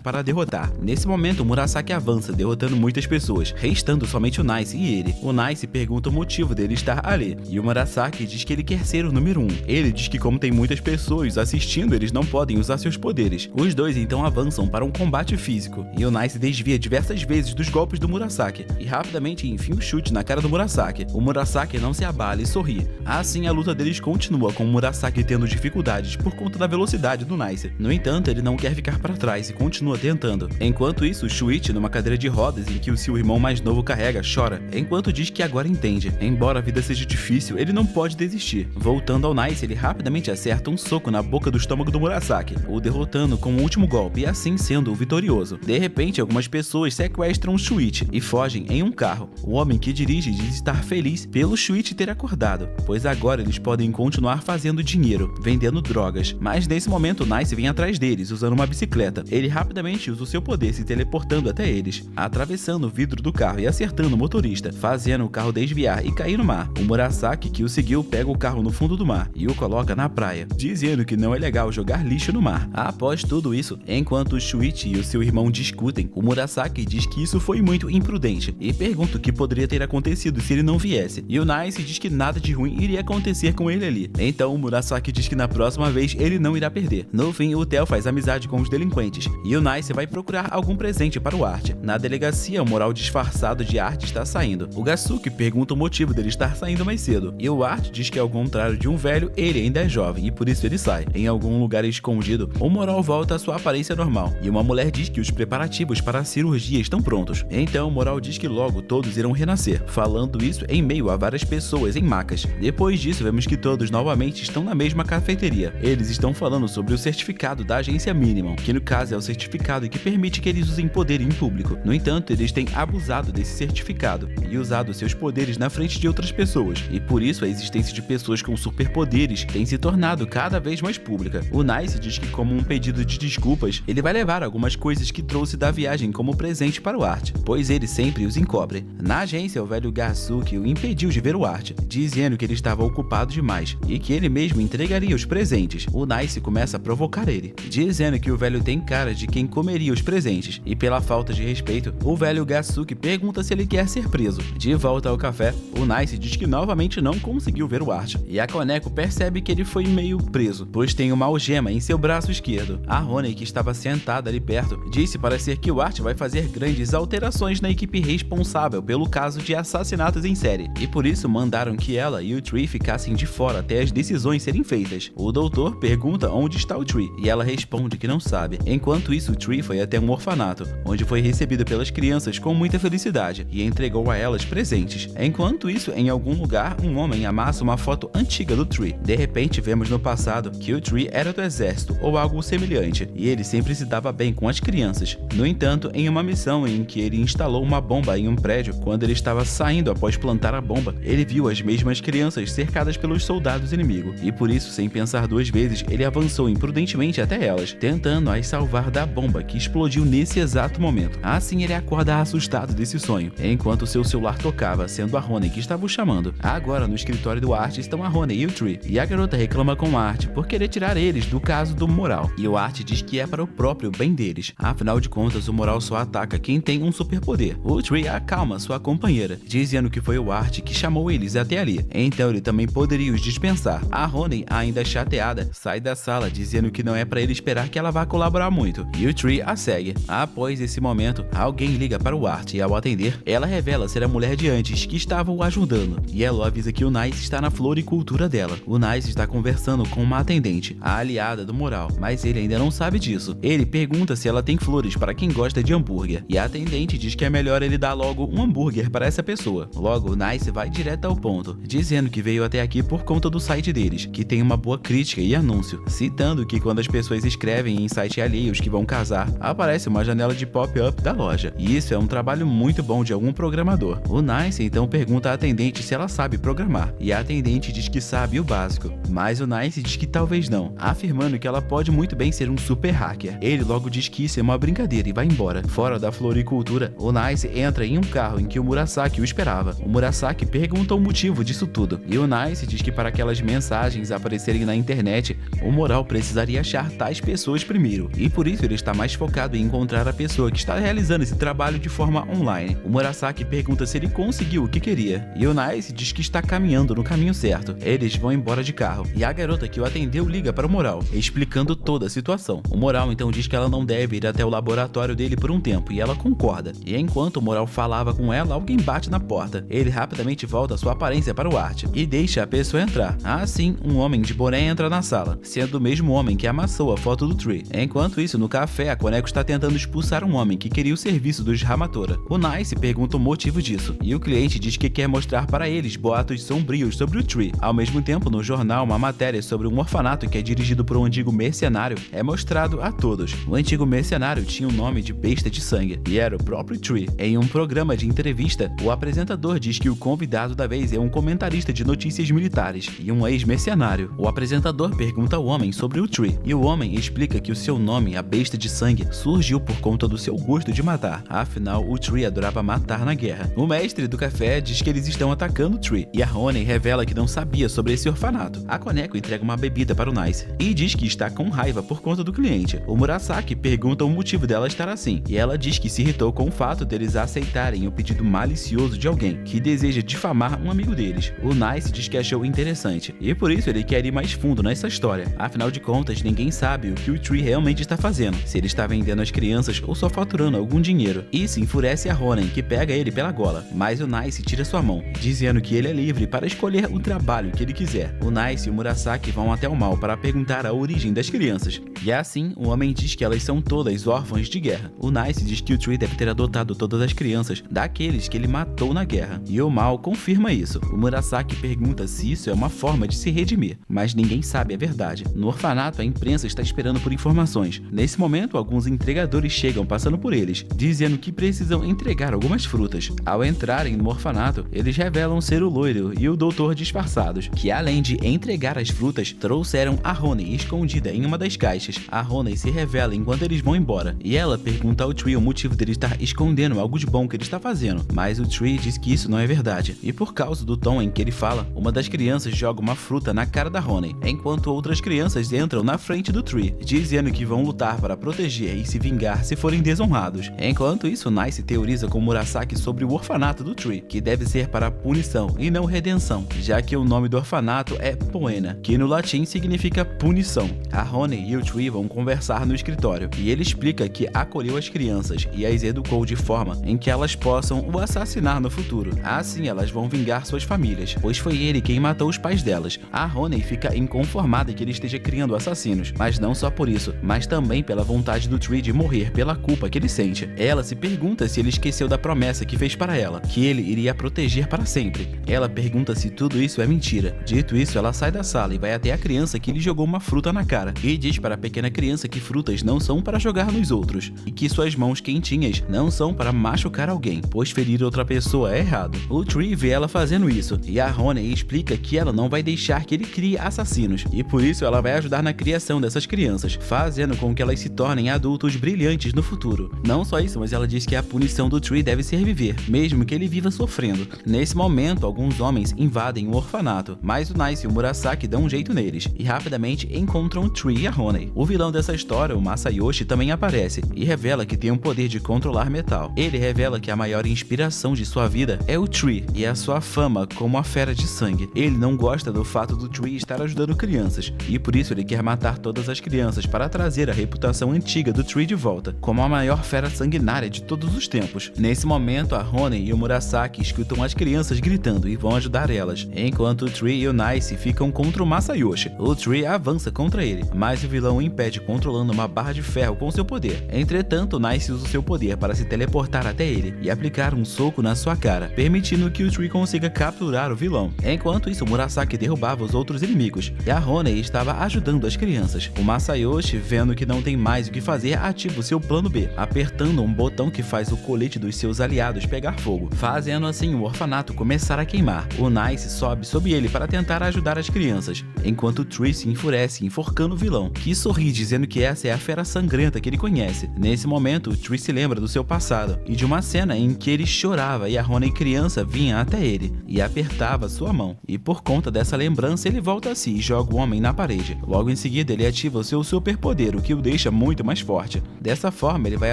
para derrotar. Nesse momento o Murasaki avança, derrotando muitas pessoas, restando somente o Nice e ele. O Nice pergunta o motivo dele estar ali, e o Murasaki diz que ele quer ser o número 1. Ele diz que como tem muitas pessoas assistindo, eles não podem usar seus poderes. Os dois então avançam para um combate físico, e o Nice desvia diversas vezes dos golpes do Murasaki, e rapidamente enfia um chute na cara do Murasaki. O Murasaki não se abala e sorri. Assim a luta deles continua, com o Murasaki tendo dificuldades por conta da velocidade do Nice. No entanto, ele não quer ficar para trás e continua tentando. Enquanto isso, o Shuichi, numa cadeira de rodas em que o seu irmão mais novo carrega, chora, enquanto diz que agora entende. Embora a vida seja difícil, ele não pode desistir. Voltando ao Nice, ele rapidamente acerta um soco na boca do estômago do Murasaki, o derrotando com o último golpe e assim sendo o vitorioso. De repente, algumas pessoas sequestram o Shuichi e fogem em um carro. O homem que dirige diz estar feliz pelo Shuichi ter acordado, pois agora eles podem continuar fazendo dinheiro, vendendo drogas. Mas nesse momento, o Nice vem atrás deles, usando uma bicicleta. Ele rapidamente usa o seu poder, se teleportando até eles, atravessando o vidro do carro e acertando o motorista, fazendo o carro desviar e cair no mar. O Murasaki, que o seguiu, pega o carro no fundo do mar e o coloca na praia, dizendo que não é legal jogar lixo no mar. Após tudo isso, enquanto o Shuichi e o seu irmão discutem, o Murasaki diz que isso foi muito imprudente e pergunta o que poderia ter acontecido se ele não viesse. E o Nice diz que nada de ruim iria acontecer com ele ali. Então o Murasaki diz que na próxima vez ele não irá perder. No fim, o Theo faz amizade com os delinquentes e o Nice vai procurar algum presente para o Art. Na delegacia, o Moral disfarçado de Art está saindo. O Gasuke pergunta o motivo dele estar saindo mais cedo e o Art diz que ao contrário de um velho, ele ainda é jovem e por isso ele sai. Em algum lugar escondido, o Moral volta à sua aparência normal e uma mulher diz que os preparativos para a cirurgia estão prontos. Então o Moral diz que logo todos irão renascer, falando isso em meio a várias pessoas em macas. Depois disso, vemos que todos novamente estão na mesma cafeteria. Eles estão falando sobre o certificado da agência Minimum, que no caso é o certificado que permite que eles usem poder em público. No entanto, eles têm abusado desse certificado e usado seus poderes na frente de outras pessoas, e por isso a existência de pessoas com superpoderes tem se tornado cada vez mais pública. O Nice diz que, como um pedido de desculpas, ele vai levar algumas coisas que trouxe da viagem como presente para o Art, pois ele sempre os encobre. Na agência, o velho Gasuke o impediu de ver o Art, dizendo que ele estava ocupado demais e que ele mesmo entregaria os presentes. O Nice começa a provocar ele, dizendo que o velho tem cara de quem comeria os presentes, e pela falta de respeito, o velho Gasuke pergunta se ele quer ser preso. De volta ao café, o Nice diz que novamente não conseguiu ver o Art, e a Koneko percebe que ele foi meio preso, pois tem uma algema em seu braço esquerdo. A Honey, que estava sentada ali perto, disse parecer que o Art vai fazer grandes alterações na equipe responsável pelo caso de assassinatos em série, e por isso mandaram que ela e o Tree ficassem de fora até as decisões serem feitas. O doutor pergunta onde está o Tree, e ela responde que não sabe. Enquanto isso, o Tree foi até um orfanato, onde foi recebido pelas crianças com muita felicidade e entregou a elas presentes. Enquanto isso, em algum lugar, um homem amassa uma foto antiga do Tree. De repente, vemos no passado que o Tree era do exército ou algo semelhante, e ele sempre se dava bem com as crianças. No entanto, em uma missão em que ele instalou uma bomba em um prédio, quando ele estava saindo após plantar a bomba, ele viu as mesmas crianças cercadas pelos soldados inimigos, e por isso, sem pensar duas vezes, ele avançou imprudentemente até elas, tentando as salvar da bomba que explodiu nesse exato momento. Assim, ele acorda assustado desse sonho, enquanto seu celular tocava, sendo a Honey que estava o chamando. Agora, no escritório do Art estão a Honey e o Tree, e a garota reclama com o Art por querer tirar eles do caso do Moral, e o Art diz que é para o próprio bem deles. Afinal de contas, o Moral só ataca quem tem um superpoder. O Tree acalma sua companheira, dizendo que foi o Art que chamou eles até ali, então ele também poderia os dispensar. A Honey, ainda chateada, sai da sala dizendo que não é para ele esperar que ela vá colaborar muito, e o Tree a segue. Após esse momento, alguém liga para o Art e ao atender, ela revela ser a mulher de antes que estava o ajudando, e ela avisa que o Nice está na floricultura dela. O Nice está conversando com uma atendente, a aliada do Moral, mas ele ainda não sabe disso. Ele pergunta se ela tem flores para quem gosta de hambúrguer, e a atendente diz que é melhor ele dar logo um hambúrguer para essa pessoa. Logo, o Nice vai direto ao ponto. dizendo que veio até aqui por conta do site deles, que tem uma boa crítica e anúncio, citando que quando as pessoas escrevem em sites alheios que vão casar, aparece uma janela de pop-up da loja, e isso é um trabalho muito bom de algum programador. O Nice então pergunta à atendente se ela sabe programar, e a atendente diz que sabe o básico, mas o Nice diz que talvez não, afirmando que ela pode muito bem ser um super hacker. Ele logo diz que isso é uma brincadeira e vai embora. Fora da floricultura, o Nice entra em um carro em que o Murasaki o esperava. O Murasaki pergunta o motivo disso tudo, e o Nice diz que para aquelas mensagens aparecerem na internet, o Moral precisaria achar tais pessoas primeiro, e por isso ele está mais focado em encontrar a pessoa que está realizando esse trabalho de forma online. O Murasaki pergunta se ele conseguiu o que queria, e o Nice diz que está caminhando no caminho certo. Eles vão embora de carro, e a garota que o atendeu liga para o Moral, explicando toda a situação. O Moral então diz que ela não deve ir até o laboratório dele por um tempo, e ela concorda. E enquanto o Moral falava com ela, alguém bate na porta. Ele rapidamente volta sua aparência para o Art e deixa a pessoa entrar. Assim, um homem de boné entra na sala, sendo o mesmo homem que amassou a foto do Tree. Enquanto isso, no café, a Koneko está tentando expulsar um homem que queria o serviço dos Hamatora. O Nice pergunta o motivo disso, e o cliente diz que quer mostrar para eles boatos sombrios sobre o Tree. Ao mesmo tempo, no jornal, uma matéria sobre um orfanato que é dirigido por um antigo mercenário é mostrado a todos. O antigo mercenário tinha o nome de Besta de Sangue, e era o próprio Tree. Em um programa de entrevista, o apresentador diz que o convidado da vez é um comentarista de notícias militares e um ex-mercenário. O apresentador pergunta ao homem sobre o Tree, e o homem explica que o seu nome, a Besta de Sangue, surgiu por conta do seu gosto de matar. Afinal, o Tree adorava matar na guerra. O mestre do café diz que eles estão atacando o Tree, e a Honey revela que não sabia sobre esse orfanato. A Koneko entrega uma bebida para o Nice e diz que está com raiva por conta do cliente. O Murasaki pergunta o motivo dela estar assim, e ela diz que se irritou com o fato deles aceitarem o pedido malicioso de alguém que deseja difamar um amigo deles. O Nice diz que achou interessante, e por isso ele quer ir mais fundo nessa história. Afinal de contas, ninguém sabe o que o Tree realmente está fazendo, se ele está vendendo as crianças ou só faturando algum dinheiro. Isso enfurece a Ronen, que pega ele pela gola, mas o Nice tira sua mão, dizendo que ele é livre para escolher o trabalho que ele quiser. O Nice e o Murasaki vão até o mal para perguntar a origem das crianças, e assim o homem diz que elas são todas órfãs de guerra. O Nice diz que o Tree deve ter adotado todas as crianças daqueles que ele matou na guerra, e o mal confirma isso. O Murasaki pergunta se isso é uma forma de se redimir, mas ninguém sabe a verdade. No orfanato, a imprensa está esperando por informações. Nesse momento, alguns entregadores chegam passando por eles, dizendo que precisam entregar algumas frutas. Ao entrarem no orfanato, eles revelam ser o loiro e o doutor disfarçados, que além de entregar as frutas, trouxeram a Honey escondida em uma das caixas. A Honey se revela enquanto eles vão embora, e ela pergunta ao Tree o motivo dele estar escondendo algo de bom que ele está fazendo, mas o Tree diz que isso não é verdade, e por causa do tom em que ele fala, uma das crianças joga uma fruta na cara da Honey, enquanto outras crianças entram na frente do Tree, dizendo que vão lutar para proteger e se vingar se forem desonrados. Enquanto isso, Nice teoriza com Murasaki sobre o orfanato do Tree, que deve ser para punição e não redenção, já que o nome do orfanato é Poena, que no latim significa punição. A Honey e o Tree vão conversar no escritório, e ele explica que acolheu as crianças e as educou de forma em que elas possam o assassinar no futuro. Assim, elas vão vingar suas famílias, pois foi ele quem matou os pais delas. A Honey fica inconformada que ele esteja criando assassinos, mas não só por isso, mas também pela vontade do Tree de morrer pela culpa que ele sente. Ela se pergunta se ele esqueceu da promessa que fez para ela, que ele iria a proteger para sempre. Ela pergunta se tudo isso é mentira. Dito isso, ela sai da sala e vai até a criança que lhe jogou uma fruta na cara, e diz para a pequena criança que frutas não são para jogar nos outros, e que suas mãos quentinhas não são para machucar alguém, pois ferir outra pessoa é errado. O Tree vê ela fazendo isso, e a Honey explica que ela não vai deixar que ele crie assassinos, e por isso ela vai ajudar na criação dessas crianças, fazendo com que elas se tornem adultos brilhantes no futuro. Não só isso, mas ela diz que a punição do Tree deve ser viver, mesmo que ele viva sofrendo. Nesse momento, alguns homens invadem o orfanato, mas o Nice e o Murasaki dão um jeito neles, e rapidamente encontram o Tree e a Honey. O vilão dessa história, o Masayoshi, também aparece, e revela que tem o poder de controlar metal. Ele revela que a maior inspiração de sua vida é o Tree, e a sua fama como a fera de sangue. Ele não gosta do fato do Tree estar ajudando crianças, e por isso ele quer matar todas as crianças para trazer a reputação antiga do Tree de volta, como a maior fera sanguinária de todos os tempos. Nesse momento, a Honey e o Murasaki escutam as crianças gritando e vão ajudar elas, enquanto o Tree e o Nice ficam contra o Masayoshi. O Tree avança contra ele, mas o vilão o impede controlando uma barra de ferro com seu poder. Entretanto, o Nice usa o seu poder para se teleportar até ele e aplicar um soco na sua cara, permitindo que o Tree consiga capturar capturar o vilão. Enquanto isso, Murasaki derrubava os outros inimigos e a Honey estava ajudando as crianças. O Masayoshi, vendo que não tem mais o que fazer, ativa o seu plano B, apertando um botão que faz o colete dos seus aliados pegar fogo, fazendo assim o orfanato começar a queimar. O Nice sobe sob ele para tentar ajudar as crianças, enquanto Tree se enfurece enforcando o vilão, que sorri dizendo que essa é a fera sangrenta que ele conhece. Nesse momento, Tree se lembra do seu passado e de uma cena em que ele chorava e a Honey criança vinha até ele e apertava sua mão, e por conta dessa lembrança ele volta a si e joga o homem na parede. Logo em seguida ele ativa o seu superpoder, o que o deixa muito mais forte. Dessa forma ele vai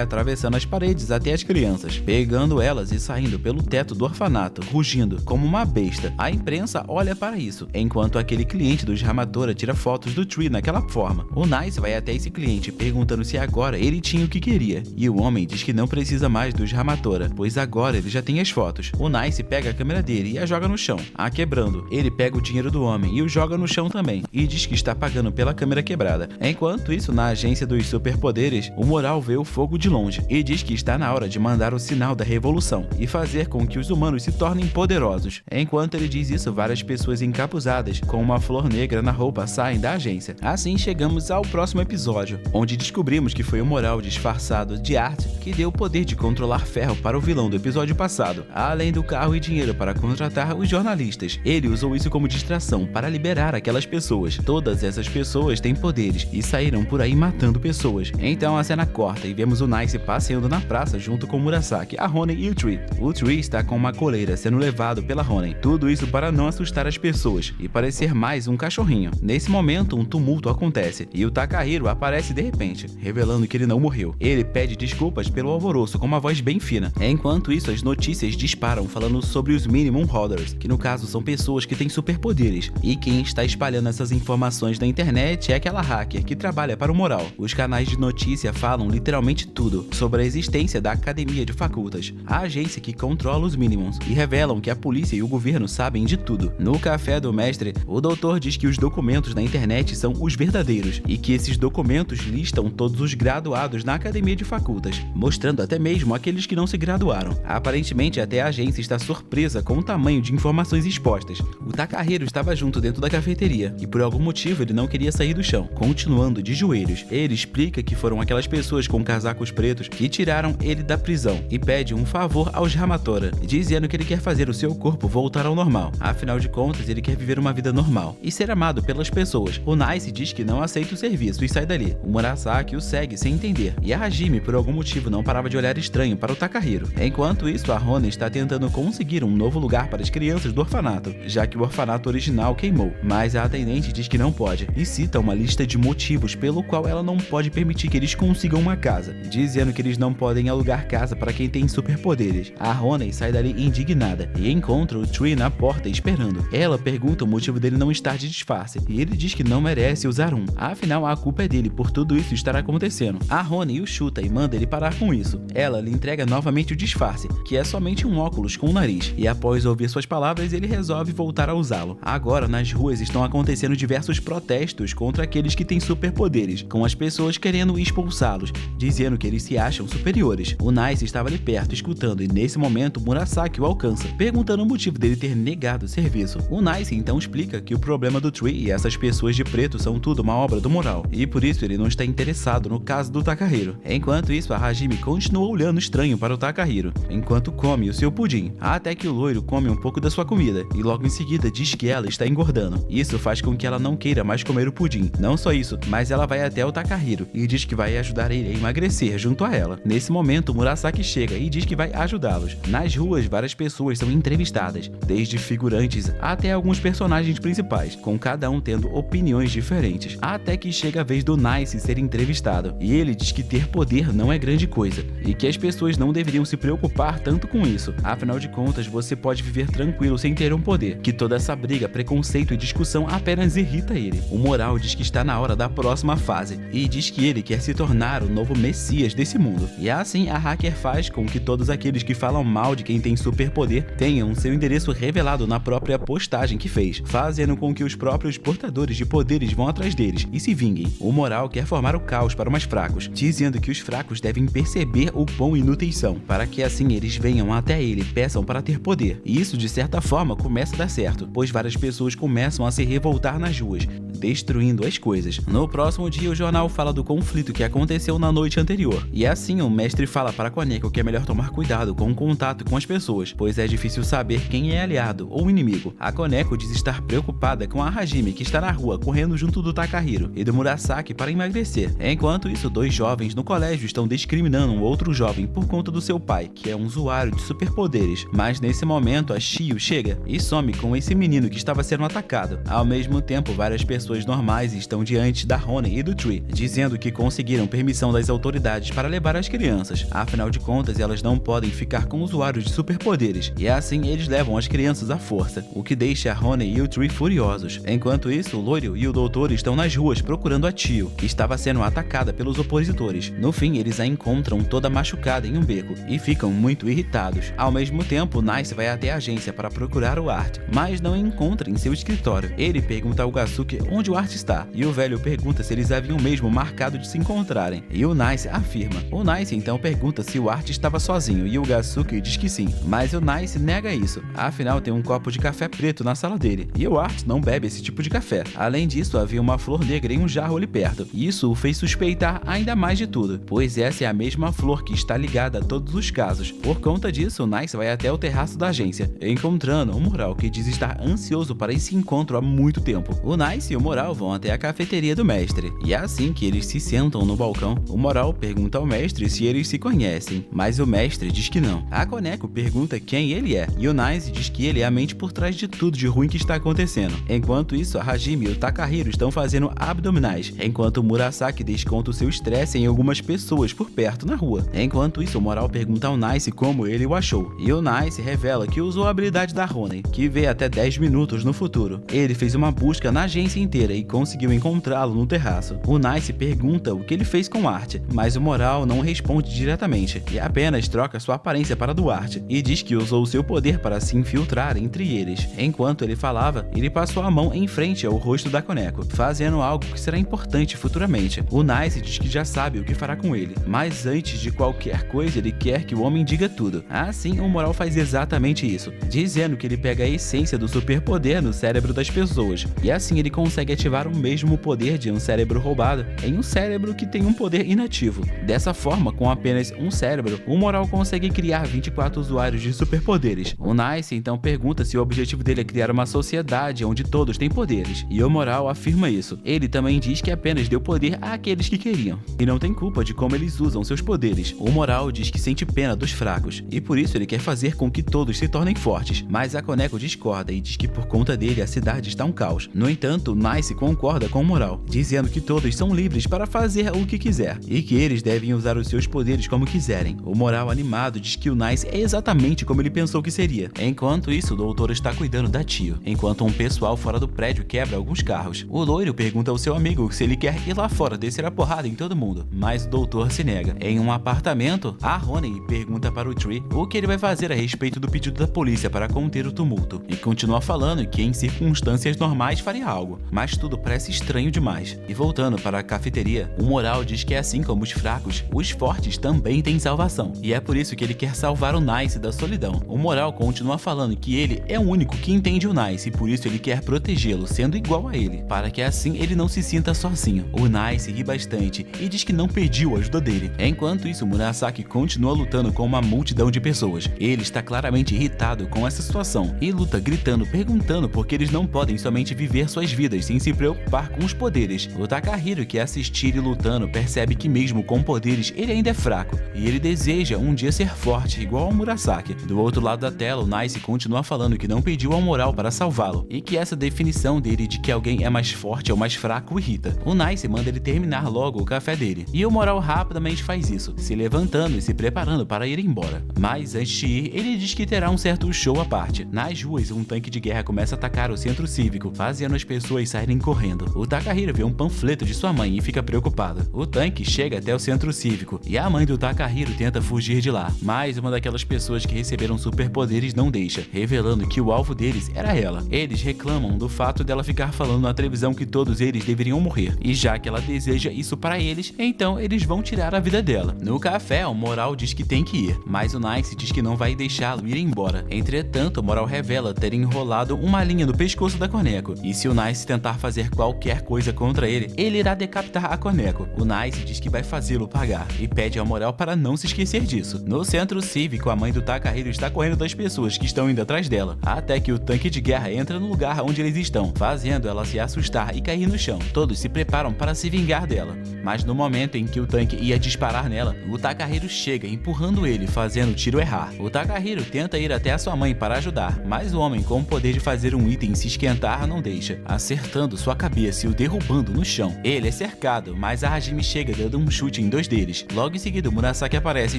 atravessando as paredes até as crianças, pegando elas e saindo pelo teto do orfanato, rugindo como uma besta. A imprensa olha para isso, enquanto aquele cliente do Hamatora tira fotos do Tree naquela forma. O Nice vai até esse cliente perguntando se agora ele tinha o que queria, e o homem diz que não precisa mais dos Hamatora, pois agora ele já tem as fotos. O Nice pega a câmera dele e a joga no chão, a quebrando. Ele pega o dinheiro do homem e o joga no chão também, e diz que está pagando pela câmera quebrada. Enquanto isso, na agência dos superpoderes, o Moral vê o fogo de longe e diz que está na hora de mandar o sinal da revolução e fazer com que os humanos se tornem poderosos. Enquanto ele diz isso, várias pessoas encapuzadas com uma flor negra na roupa saem da agência. Assim chegamos ao próximo episódio, onde descobrimos que foi o Moral disfarçado de Art que deu o poder de controlar ferro para o vilão do episódio passado, além do carro e dinheiro para contratar os jornalistas. Ele usou isso como distração para liberar aquelas pessoas. Todas essas pessoas têm poderes e saíram por aí matando pessoas. Então a cena corta e vemos o Nice passeando na praça junto com Murasaki, a Honey e o Tree. O Tree está com uma coleira sendo levado pela Honey. Tudo isso para não assustar as pessoas e parecer mais um cachorrinho. Nesse momento, um tumulto acontece e o Takahiro aparece de repente, revelando que ele não morreu. Ele pede desculpas pelo alvoroço com uma voz bem fina. Enquanto isso, as notícias disparam falando sobre os Minimum Holders, que no caso são pessoas que têm superpoderes, e quem está espalhando essas informações na internet é aquela hacker que trabalha para o Moral. Os canais de notícia falam literalmente tudo sobre a existência da Academia de Facultas, a agência que controla os Minimums, e revelam que a polícia e o governo sabem de tudo. No café do mestre, o doutor diz que os documentos na internet são os verdadeiros e que esses documentos listam todos os graduados na Academia de Facultas, mostrando até mesmo aqueles que não se graduaram. Aparentemente, até a agência está surpresa com o tamanho de informações expostas. O Takahiro estava junto dentro da cafeteria e por algum motivo ele não queria sair do chão, continuando de joelhos. Ele explica que foram aquelas pessoas com casacos pretos que tiraram ele da prisão e pede um favor aos Hamatora, dizendo que ele quer fazer o seu corpo voltar ao normal. Afinal de contas, ele quer viver uma vida normal e ser amado pelas pessoas. O Nice diz que não aceita o serviço e sai dali. O Murasaki o segue sem entender e a Hajime por algum motivo não parava de olhar estranho para o Takahiro. Enquanto isso, a Honey está tentando conseguir um novo lugar para as crianças do orfanato, já que o orfanato original queimou, mas a atendente diz que não pode e cita uma lista de motivos pelo qual ela não pode permitir que eles consigam uma casa, dizendo que eles não podem alugar casa para quem tem superpoderes. A Honey sai dali indignada e encontra o Tree na porta esperando. Ela pergunta o motivo dele não estar de disfarce e ele diz que não merece usar um, afinal a culpa é dele por tudo isso estar acontecendo. A Honey o chuta e manda ele parar com isso. Ela lhe entrega novamente o disfarce, que é somente um óculos com o nariz, e após ouvir suas palavras ele resolve voltar a usá-lo. Agora nas ruas estão acontecendo diversos protestos contra aqueles que têm superpoderes, com as pessoas querendo expulsá-los, dizendo que eles se acham superiores. O Nice estava ali perto escutando e nesse momento Murasaki o alcança, perguntando o motivo dele ter negado o serviço. O Nice então explica que o problema do Tree e essas pessoas de preto são tudo uma obra do Moral, e por isso ele não está interessado no caso do Takahiro. Enquanto isso, a Hajime continua olhando estranho para o Takahiro, enquanto come o seu pudim, até que o loiro come um pouco da sua comida, e logo em seguida diz que ela está engordando. Isso faz com que ela não queira mais comer o pudim. Não só isso, mas ela vai até o Takahiro e diz que vai ajudar ele a emagrecer junto a ela. Nesse momento, Murasaki chega e diz que vai ajudá-los. Nas ruas, várias pessoas são entrevistadas, desde figurantes até alguns personagens principais, com cada um tendo opiniões diferentes, até que chega a vez do Nice ser entrevistado, e ele diz que ter poder não é grande coisa, e que as pessoas não deveriam se preocupar tanto com isso, afinal de contas você pode viver tranquilo sem ter um poder, que toda essa briga, preconceito e discussão apenas irrita ele. O Moral diz que está na hora da próxima fase, e diz que ele quer se tornar o novo Messias desse mundo, e assim a hacker faz com que todos aqueles que falam mal de quem tem superpoder tenham seu endereço revelado na própria postagem que fez, fazendo com que os próprios portadores de poderes vão atrás deles e se vinguem. O Moral quer formar o caos para os mais fracos, dizendo que os fracos devem perceber o quão inúteis são, para que assim eles venham até ele e peçam para ter poder. E isso de certa certa forma começa a dar certo, pois várias pessoas começam a se revoltar nas ruas, destruindo as coisas. No próximo dia, o jornal fala do conflito que aconteceu na noite anterior. E assim, o mestre fala para Koneko que é melhor tomar cuidado com o contato com as pessoas, pois é difícil saber quem é aliado ou inimigo. A Koneko diz estar preocupada com a Hajime, que está na rua correndo junto do Takahiro e do Murasaki para emagrecer. Enquanto isso, dois jovens no colégio estão discriminando um outro jovem por conta do seu pai, que é um usuário de superpoderes. Mas nesse momento, a Shio chega e some com esse menino que estava sendo atacado. Ao mesmo tempo, várias pessoas normais estão diante da Honey e do Tree, dizendo que conseguiram permissão das autoridades para levar as crianças. Afinal de contas, elas não podem ficar com usuários de superpoderes, e assim eles levam as crianças à força, o que deixa a Honey e o Tree furiosos. Enquanto isso, o loiro e o doutor estão nas ruas procurando a Tio, que estava sendo atacada pelos opositores. No fim, eles a encontram toda machucada em um beco e ficam muito irritados. Ao mesmo tempo, Nice vai até a agência para procurar o Art, mas não encontra em seu escritório. Ele pergunta ao Gasuke onde o Art está, e o velho pergunta se eles haviam mesmo marcado de se encontrarem, e o Nice afirma. O Nice então pergunta se o Art estava sozinho, e o Gasuke diz que sim, mas o Nice nega isso. Afinal, tem um copo de café preto na sala dele, e o Art não bebe esse tipo de café. Além disso, havia uma flor negra em um jarro ali perto, e isso o fez suspeitar ainda mais de tudo, pois essa é a mesma flor que está ligada a todos os casos. Por conta disso, o Nice vai até o terraço da agência, encontrando o Moral, que diz estar ansioso para esse encontro há muito tempo. O Nice e o Moral vão até a cafeteria do mestre, e é assim que eles se sentam no balcão. O Moral pergunta ao mestre se eles se conhecem, mas o mestre diz que não. A Koneko pergunta quem ele é, e o Nice diz que ele é a mente por trás de tudo de ruim que está acontecendo. Enquanto isso, a Hajime e o Takahiro estão fazendo abdominais, enquanto o Murasaki desconta o seu estresse em algumas pessoas por perto na rua. Enquanto isso, o Moral pergunta ao Nice como ele o achou, e o Nice revela que usou a habilidade da Honey, que vê até 10 minutos no futuro. Ele fez uma busca na agência inteira e conseguiu encontrá-lo no terraço. O Nice pergunta o que ele fez com Art, mas o Moral não responde diretamente, e apenas troca sua aparência para a do Art, e diz que usou o seu poder para se infiltrar entre eles. Enquanto ele falava, ele passou a mão em frente ao rosto da Koneko, fazendo algo que será importante futuramente. O Nice diz que já sabe o que fará com ele, mas antes de qualquer coisa ele quer que o homem diga tudo. Assim, o Moral faz exatamente isso, dizendo que ele pega a essência do superpoder no cérebro das pessoas, e assim ele consegue ativar o mesmo poder de um cérebro roubado em um cérebro que tem um poder inativo. Dessa forma, com apenas um cérebro, o Moral consegue criar 24 usuários de superpoderes. O Nice então pergunta se o objetivo dele é criar uma sociedade onde todos têm poderes, e o Moral afirma isso. Ele também diz que apenas deu poder àqueles que queriam, e não tem culpa de como eles usam seus poderes. O Moral diz que sente pena dos fracos, e por isso ele quer fazer com que todos se tornem fortes, mas a Koneko discorda e diz que por conta dele a cidade está um caos. No entanto, Nice concorda com o Moral, dizendo que todos são livres para fazer o que quiser, e que eles devem usar os seus poderes como quiserem. O Moral, animado, diz que o Nice é exatamente como ele pensou que seria. Enquanto isso, o doutor está cuidando da Tio, enquanto um pessoal fora do prédio quebra alguns carros. O loiro pergunta ao seu amigo se ele quer ir lá fora descer a porrada em todo mundo, mas o doutor se nega. Em um apartamento, a Honey pergunta para o Tree o que ele vai fazer a respeito do pedido da polícia para conter o tumulto, e continua falando que em circunstâncias normais faria algo, mas tudo parece estranho demais. E voltando para a cafeteria, o Moral diz que assim como os fracos, os fortes também têm salvação, e é por isso que ele quer salvar o Nice da solidão. O Moral continua falando que ele é o único que entende o Nice, e por isso ele quer protegê-lo, sendo igual a ele, para que assim ele não se sinta sozinho. O Nice ri bastante e diz que não pediu a ajuda dele. Enquanto isso, Murasaki continua lutando com uma multidão de pessoas. Ele está claramente irritado com essa situação e luta gritando, perguntando por que eles não podem somente viver suas vidas sem se preocupar com os poderes. O Takahiro, que assiste ele lutando, percebe que mesmo com poderes ele ainda é fraco, e ele deseja um dia ser forte igual ao Murasaki. Do outro lado da tela, o Nice continua falando que não pediu ao Moral para salvá-lo, e que essa definição dele de que alguém é mais forte ou mais fraco o irrita. O Nice manda ele terminar logo o café dele, e o Moral rapidamente faz isso, se levantando e se preparando para ir embora. Mas antes de ir, ele diz que terá um certo show à parte. Nas ruas, um tanque de guerra começa a atacar o centro cívico, fazendo as pessoas saírem correndo. O Takahiro vê um panfleto de sua mãe e fica preocupado. O tanque chega até o centro cívico, e a mãe do Takahiro tenta fugir de lá, mas uma daquelas pessoas que receberam superpoderes não deixa, revelando que o alvo deles era ela. Eles reclamam do fato dela ficar falando na televisão que todos eles deveriam morrer, e já que ela deseja isso para eles, então eles vão tirar a vida dela. No café, o Moral diz que tem que ir, mas o Nice diz que não vai deixá-lo ir embora. Entretanto, Entretanto, o Moral revela ter enrolado uma linha no pescoço da Koneko, e se o Nice tentar fazer qualquer coisa contra ele, ele irá decapitar a Koneko. O Nice diz que vai fazê-lo pagar, e pede ao Moral para não se esquecer disso. No centro cívico, a mãe do Takahiro está correndo das pessoas que estão indo atrás dela, até que o tanque de guerra entra no lugar onde eles estão, fazendo ela se assustar e cair no chão. Todos se preparam para se vingar dela, mas no momento em que o tanque ia disparar nela, o Takahiro chega empurrando ele, fazendo o tiro errar. O Takahiro tenta ir até a sua mãe para ajudar, mas o homem com o poder de fazer um item se esquentar não deixa, acertando sua cabeça e o derrubando no chão. Ele é cercado, mas a Hajime chega dando um chute em dois deles. Logo em seguida, o Murasaki aparece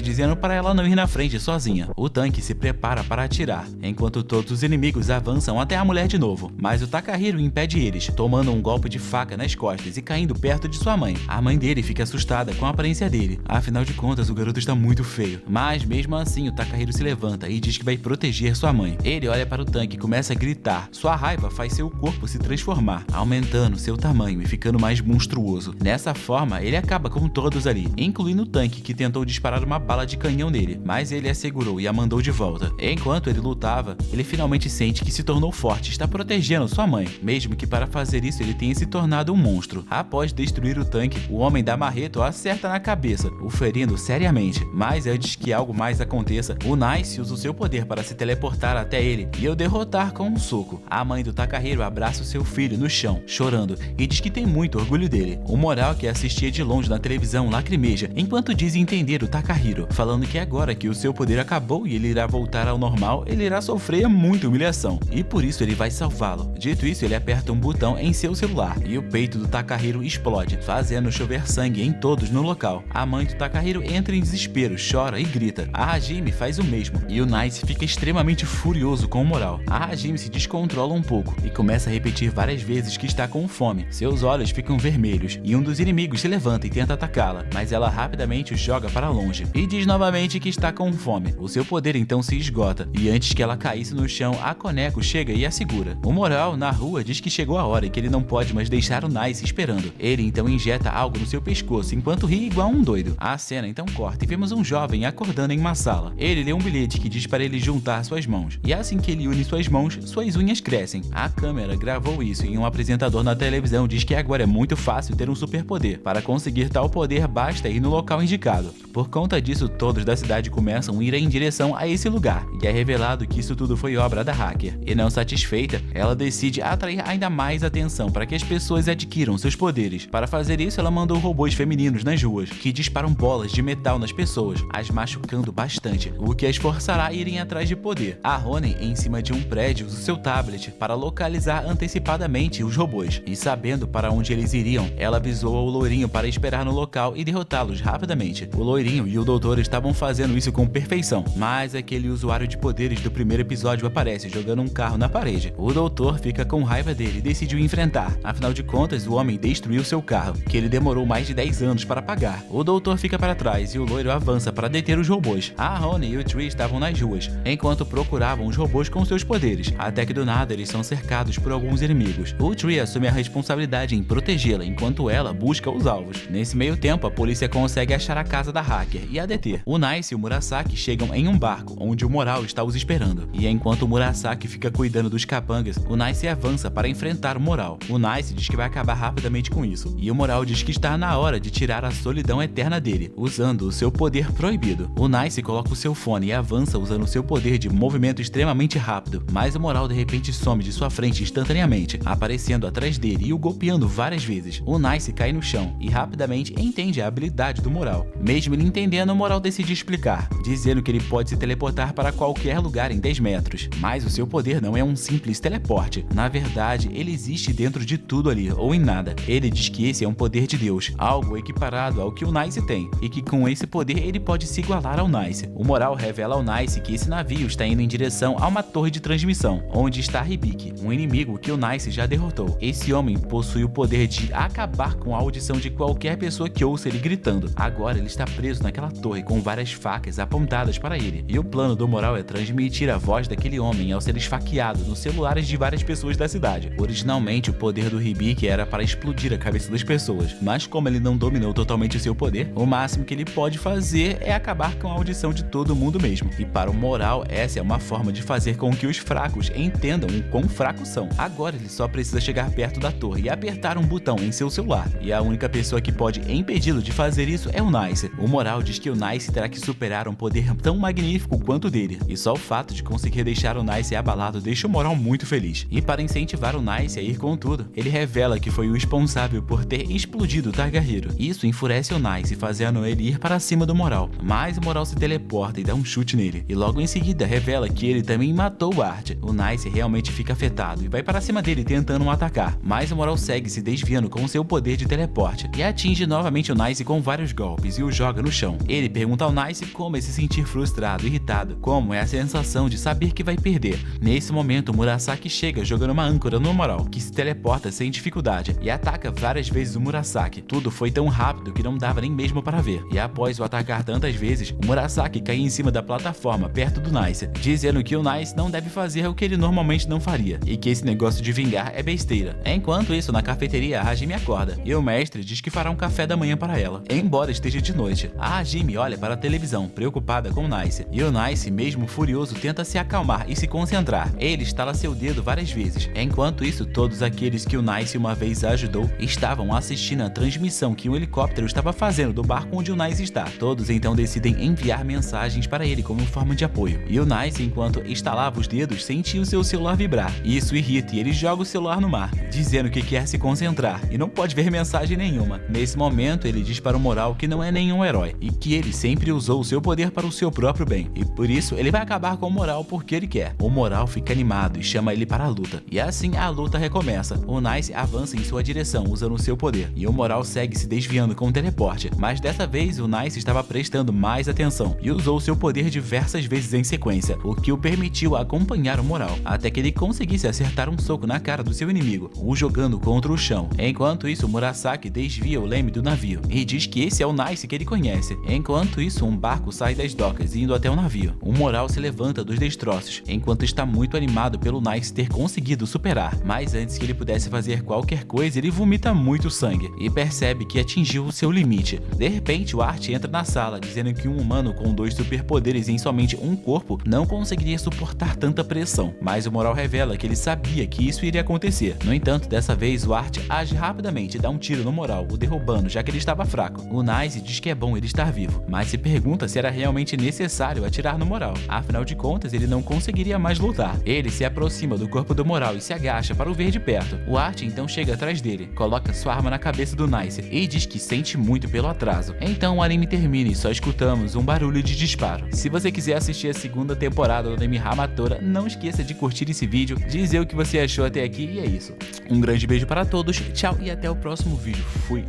dizendo para ela não ir na frente sozinha. O tanque se prepara para atirar, enquanto todos os inimigos avançam até a mulher de novo, mas o Takahiro impede eles, tomando um golpe de faca nas costas e caindo perto de sua mãe. A mãe dele fica assustada com a aparência dele, afinal de contas o garoto está muito feio, mas mesmo assim o Takahiro se levanta e diz que vai proteger sua mãe. Ele olha para o tanque e começa a gritar. Sua raiva faz seu corpo se transformar, aumentando seu tamanho e ficando mais monstruoso. Dessa forma, ele acaba com todos ali, incluindo o tanque que tentou disparar uma bala de canhão nele, mas ele a segurou e a mandou de volta. Enquanto ele lutava, ele finalmente sente que se tornou forte e está protegendo sua mãe, mesmo que para fazer isso ele tenha se tornado um monstro. Após destruir o tanque, o homem da marreta o acerta na cabeça, o ferindo seriamente, mas antes que algo mais aconteça, o Nice usa o seu poder para se teleportar até ele e o derrotar com um soco. A mãe do Takahiro abraça o seu filho no chão, chorando, e diz que tem muito orgulho dele. O Moral, que assistia de longe na televisão, lacrimeja, enquanto diz entender o Takahiro, falando que agora que o seu poder acabou e ele irá voltar ao normal, ele irá sofrer muita humilhação, e por isso ele vai salvá-lo. Dito isso, ele aperta um botão em seu celular, e o peito do Takahiro explode, fazendo chover sangue em todos no local. A mãe do Takahiro entra em desespero, chora e grita. A Hajime faz o mesmo, e o Nice fica extremamente furioso com o Moral. A Hajime se descontrola um pouco, e começa a repetir várias vezes que está com fome. Seus olhos ficam vermelhos, e um dos inimigos se levanta e tenta atacá-la, mas ela rapidamente o joga para longe, e diz novamente que está com fome. O seu poder então se esgota, e antes que ela caísse no chão, a Koneko chega e a segura. O Moral, na rua, diz que chegou a hora e que ele não pode mais deixar o Nice esperando. Ele então injeta algo no seu pescoço, enquanto ri igual um doido. A cena então corta e vemos um jovem acordando em uma sala. Ele lê um bilhete que diz para ele juntar suas mãos, e assim que ele une suas mãos, suas unhas crescem. A câmera gravou isso e um apresentador na televisão diz que agora é muito fácil ter um superpoder. Para conseguir tal poder, basta ir no local indicado. Por conta disso, todos da cidade começam a ir em direção a esse lugar, e é revelado que isso tudo foi obra da hacker. E não satisfeita, ela decide atrair ainda mais atenção para que as pessoas adquiram seus poderes. Para fazer isso, ela mandou robôs femininos nas ruas, que disparam bolas de metal nas pessoas, as machucando bastante, o que as forçará a irem atrás de poder. A Ronen, em cima de um prédio, usa seu tablet para localizar antecipadamente os robôs, e sabendo para onde eles iriam, ela avisou ao loirinho para esperar no local e derrotá-los rapidamente. O loirinho e o doutor estavam fazendo isso com perfeição, mas aquele usuário de poderes do primeiro episódio aparece jogando um carro na parede. O doutor fica com raiva dele e decide o enfrentar. Afinal de contas, o homem destruiu seu carro, que ele demorou mais de 10 anos para pagar. O doutor fica para trás e o loiro avança para deter os robôs. A Ronen e o Tree estavam nas ruas, enquanto procuravam os robôs com seus poderes, até que do nada eles são cercados por alguns inimigos. O Tree assume a responsabilidade em protegê-la, enquanto ela busca os alvos. Nesse meio tempo, a polícia consegue achar a casa da hacker e a deter. O Nice e o Murasaki chegam em um barco, onde o Moral está os esperando. E enquanto o Murasaki fica cuidando dos capangas, o Nice avança para enfrentar o Moral. O Nice diz que vai acabar rapidamente com isso, e o Moral diz que está na hora de tirar a solidão eterna dele, usando o seu poder proibido. O Nice coloca o seu fone e avança usando o seu poder de movimento extremamente rápido, mas o Moral de repente some de sua frente instantaneamente, aparecendo atrás dele e o golpeando várias vezes. O Nice cai no chão e rapidamente entende a habilidade do Moral. Mesmo ele entendendo, o Moral decide explicar, dizendo que ele pode se teleportar para qualquer lugar em 10 metros, mas o seu poder não é um simples teleporte. Na verdade, ele existe dentro de tudo ali, ou em nada. Ele diz que esse é um poder de Deus, algo equiparado ao que o Nice tem, e que com esse poder ele pode se igualar ao Nice. O Moral revela ao Nice que esse navio está indo em direção a uma torre de transmissão, onde está Hibiki, um inimigo que o Nice já derrotou. Esse homem possui o poder de acabar com a audição de qualquer pessoa que ouça ele gritando. Agora ele está preso naquela torre com várias facas apontadas para ele, e o plano do Moral é transmitir a voz daquele homem ao ser esfaqueado nos celulares de várias pessoas da cidade. Originalmente, o poder do Hibiki era para explodir a cabeça das pessoas, mas como ele não dominou totalmente o seu poder, o máximo que ele pode fazer é acabar com a audição de todo mundo mesmo. E para o Moral, essa é uma forma de fazer com que os fracos entendam o quão fracos são. Agora ele só precisa chegar perto da torre e apertar um botão em seu celular. E a única pessoa que pode impedi-lo de fazer isso é o Nice. O Moral diz que o Nice terá que superar um poder tão magnífico quanto o dele. E só o fato de conseguir deixar o Nice abalado deixa o Moral muito feliz. E para incentivar o Nice a ir com tudo, ele revela que foi o responsável por ter explodido o Targa Hero. Isso enfurece o Nice, fazendo ele ir para cima do Moral. Mas o Moral se teleporta e dá um chute nele. E logo em seguida revela que ele também matou o Art. O Nice realmente fica afetado e vai para cima dele tentando o atacar. Mas o Moral segue se desviando com seu poder de teleporte e atinge novamente o Nice com vários golpes e o joga no chão. Ele pergunta ao Nice como é se sentir frustrado, irritado, como é a sensação de saber que vai perder. Nesse momento, o Murasaki chega jogando uma âncora no Moral, que se teleporta sem dificuldade e ataca várias vezes o Murasaki. Tudo foi tão rápido que não dava nem mesmo para ver. E após o atacar tantas vezes, o Murasaki cai em cima da plataforma perto do Nice, dizendo que o Nice não deve fazer o que ele normalmente não faria e que esse negócio de vingar é besteira. Enquanto isso, na cafeteria, a Hajime acorda e o mestre diz que fará um café da manhã para ela, embora esteja de noite. A Hajime olha para a televisão, preocupada com o Nice, e o Nice, mesmo furioso, tenta se acalmar e se concentrar. Ele estala seu dedo várias vezes. Enquanto isso, todos aqueles que o Nice uma vez ajudou estavam assistindo a transmissão que um helicóptero estava fazendo do barco onde o Nice está. Todos então decidem enviar mensagens para ele como forma de apoio. E o Nice, enquanto estalava os dedos, sentia o seu celular vibrar. Isso irrita e ele joga o celular no mar, dizendo que quer se concentrar e não pode ver mensagem nenhuma. Nesse momento, ele diz para o Moral que não é nenhum herói e que ele sempre usou o seu poder para o seu próprio bem. E por isso, ele vai acabar com o Moral porque ele quer. O Moral fica animado e chama ele para a luta. E assim, a luta recomeça. O Nice avança em sua direção usando o seu poder. E o Moral segue se desviando com o teleporte. Mas dessa vez, o Nice estava prestando mais atenção e usou seu poder diversas vezes em sequência, o que o permitiu acompanhar o Moral, até que ele conseguisse acertar um soco na cara do seu inimigo, o jogando contra o chão. Enquanto isso, Murasaki desvia o leme do navio e diz que esse é o Nice que ele conhece. Enquanto isso, um barco sai das docas indo até o navio. O Moral se levanta dos destroços, enquanto está muito animado pelo Nice ter conseguido superar. Mas antes que ele pudesse fazer qualquer coisa, ele vomita muito sangue e percebe que atingiu o seu limite. De repente, o Art entra na sala, dizendo que um humano com 2 superpoderes em somente um corpo não conseguiria suportar tanta pressão. Mas o Moral revela que ele sabia que isso iria acontecer. No entanto, dessa vez, o Art age rapidamente e dá um tiro no Moral, o derrubando, já que ele estava fraco. O Nice diz que é bom ele estar vivo, mas se pergunta se era realmente necessário atirar no Moral. Afinal de contas, ele não conseguiria mais lutar. Ele se aproxima do corpo do Moral e se agacha para o ver de perto. O Art então chega atrás dele, coloca sua arma na cabeça do Nice e diz que sente muito pelo atraso. Então o anime termina e só escutamos um barulho de disparo. Se você quiser assistir a segunda temporada do anime Hamatora, não esqueça de curtir esse vídeo, dizer o que você achou até aqui e é isso. Um grande beijo para todos, tchau e até o próximo vídeo. Fui!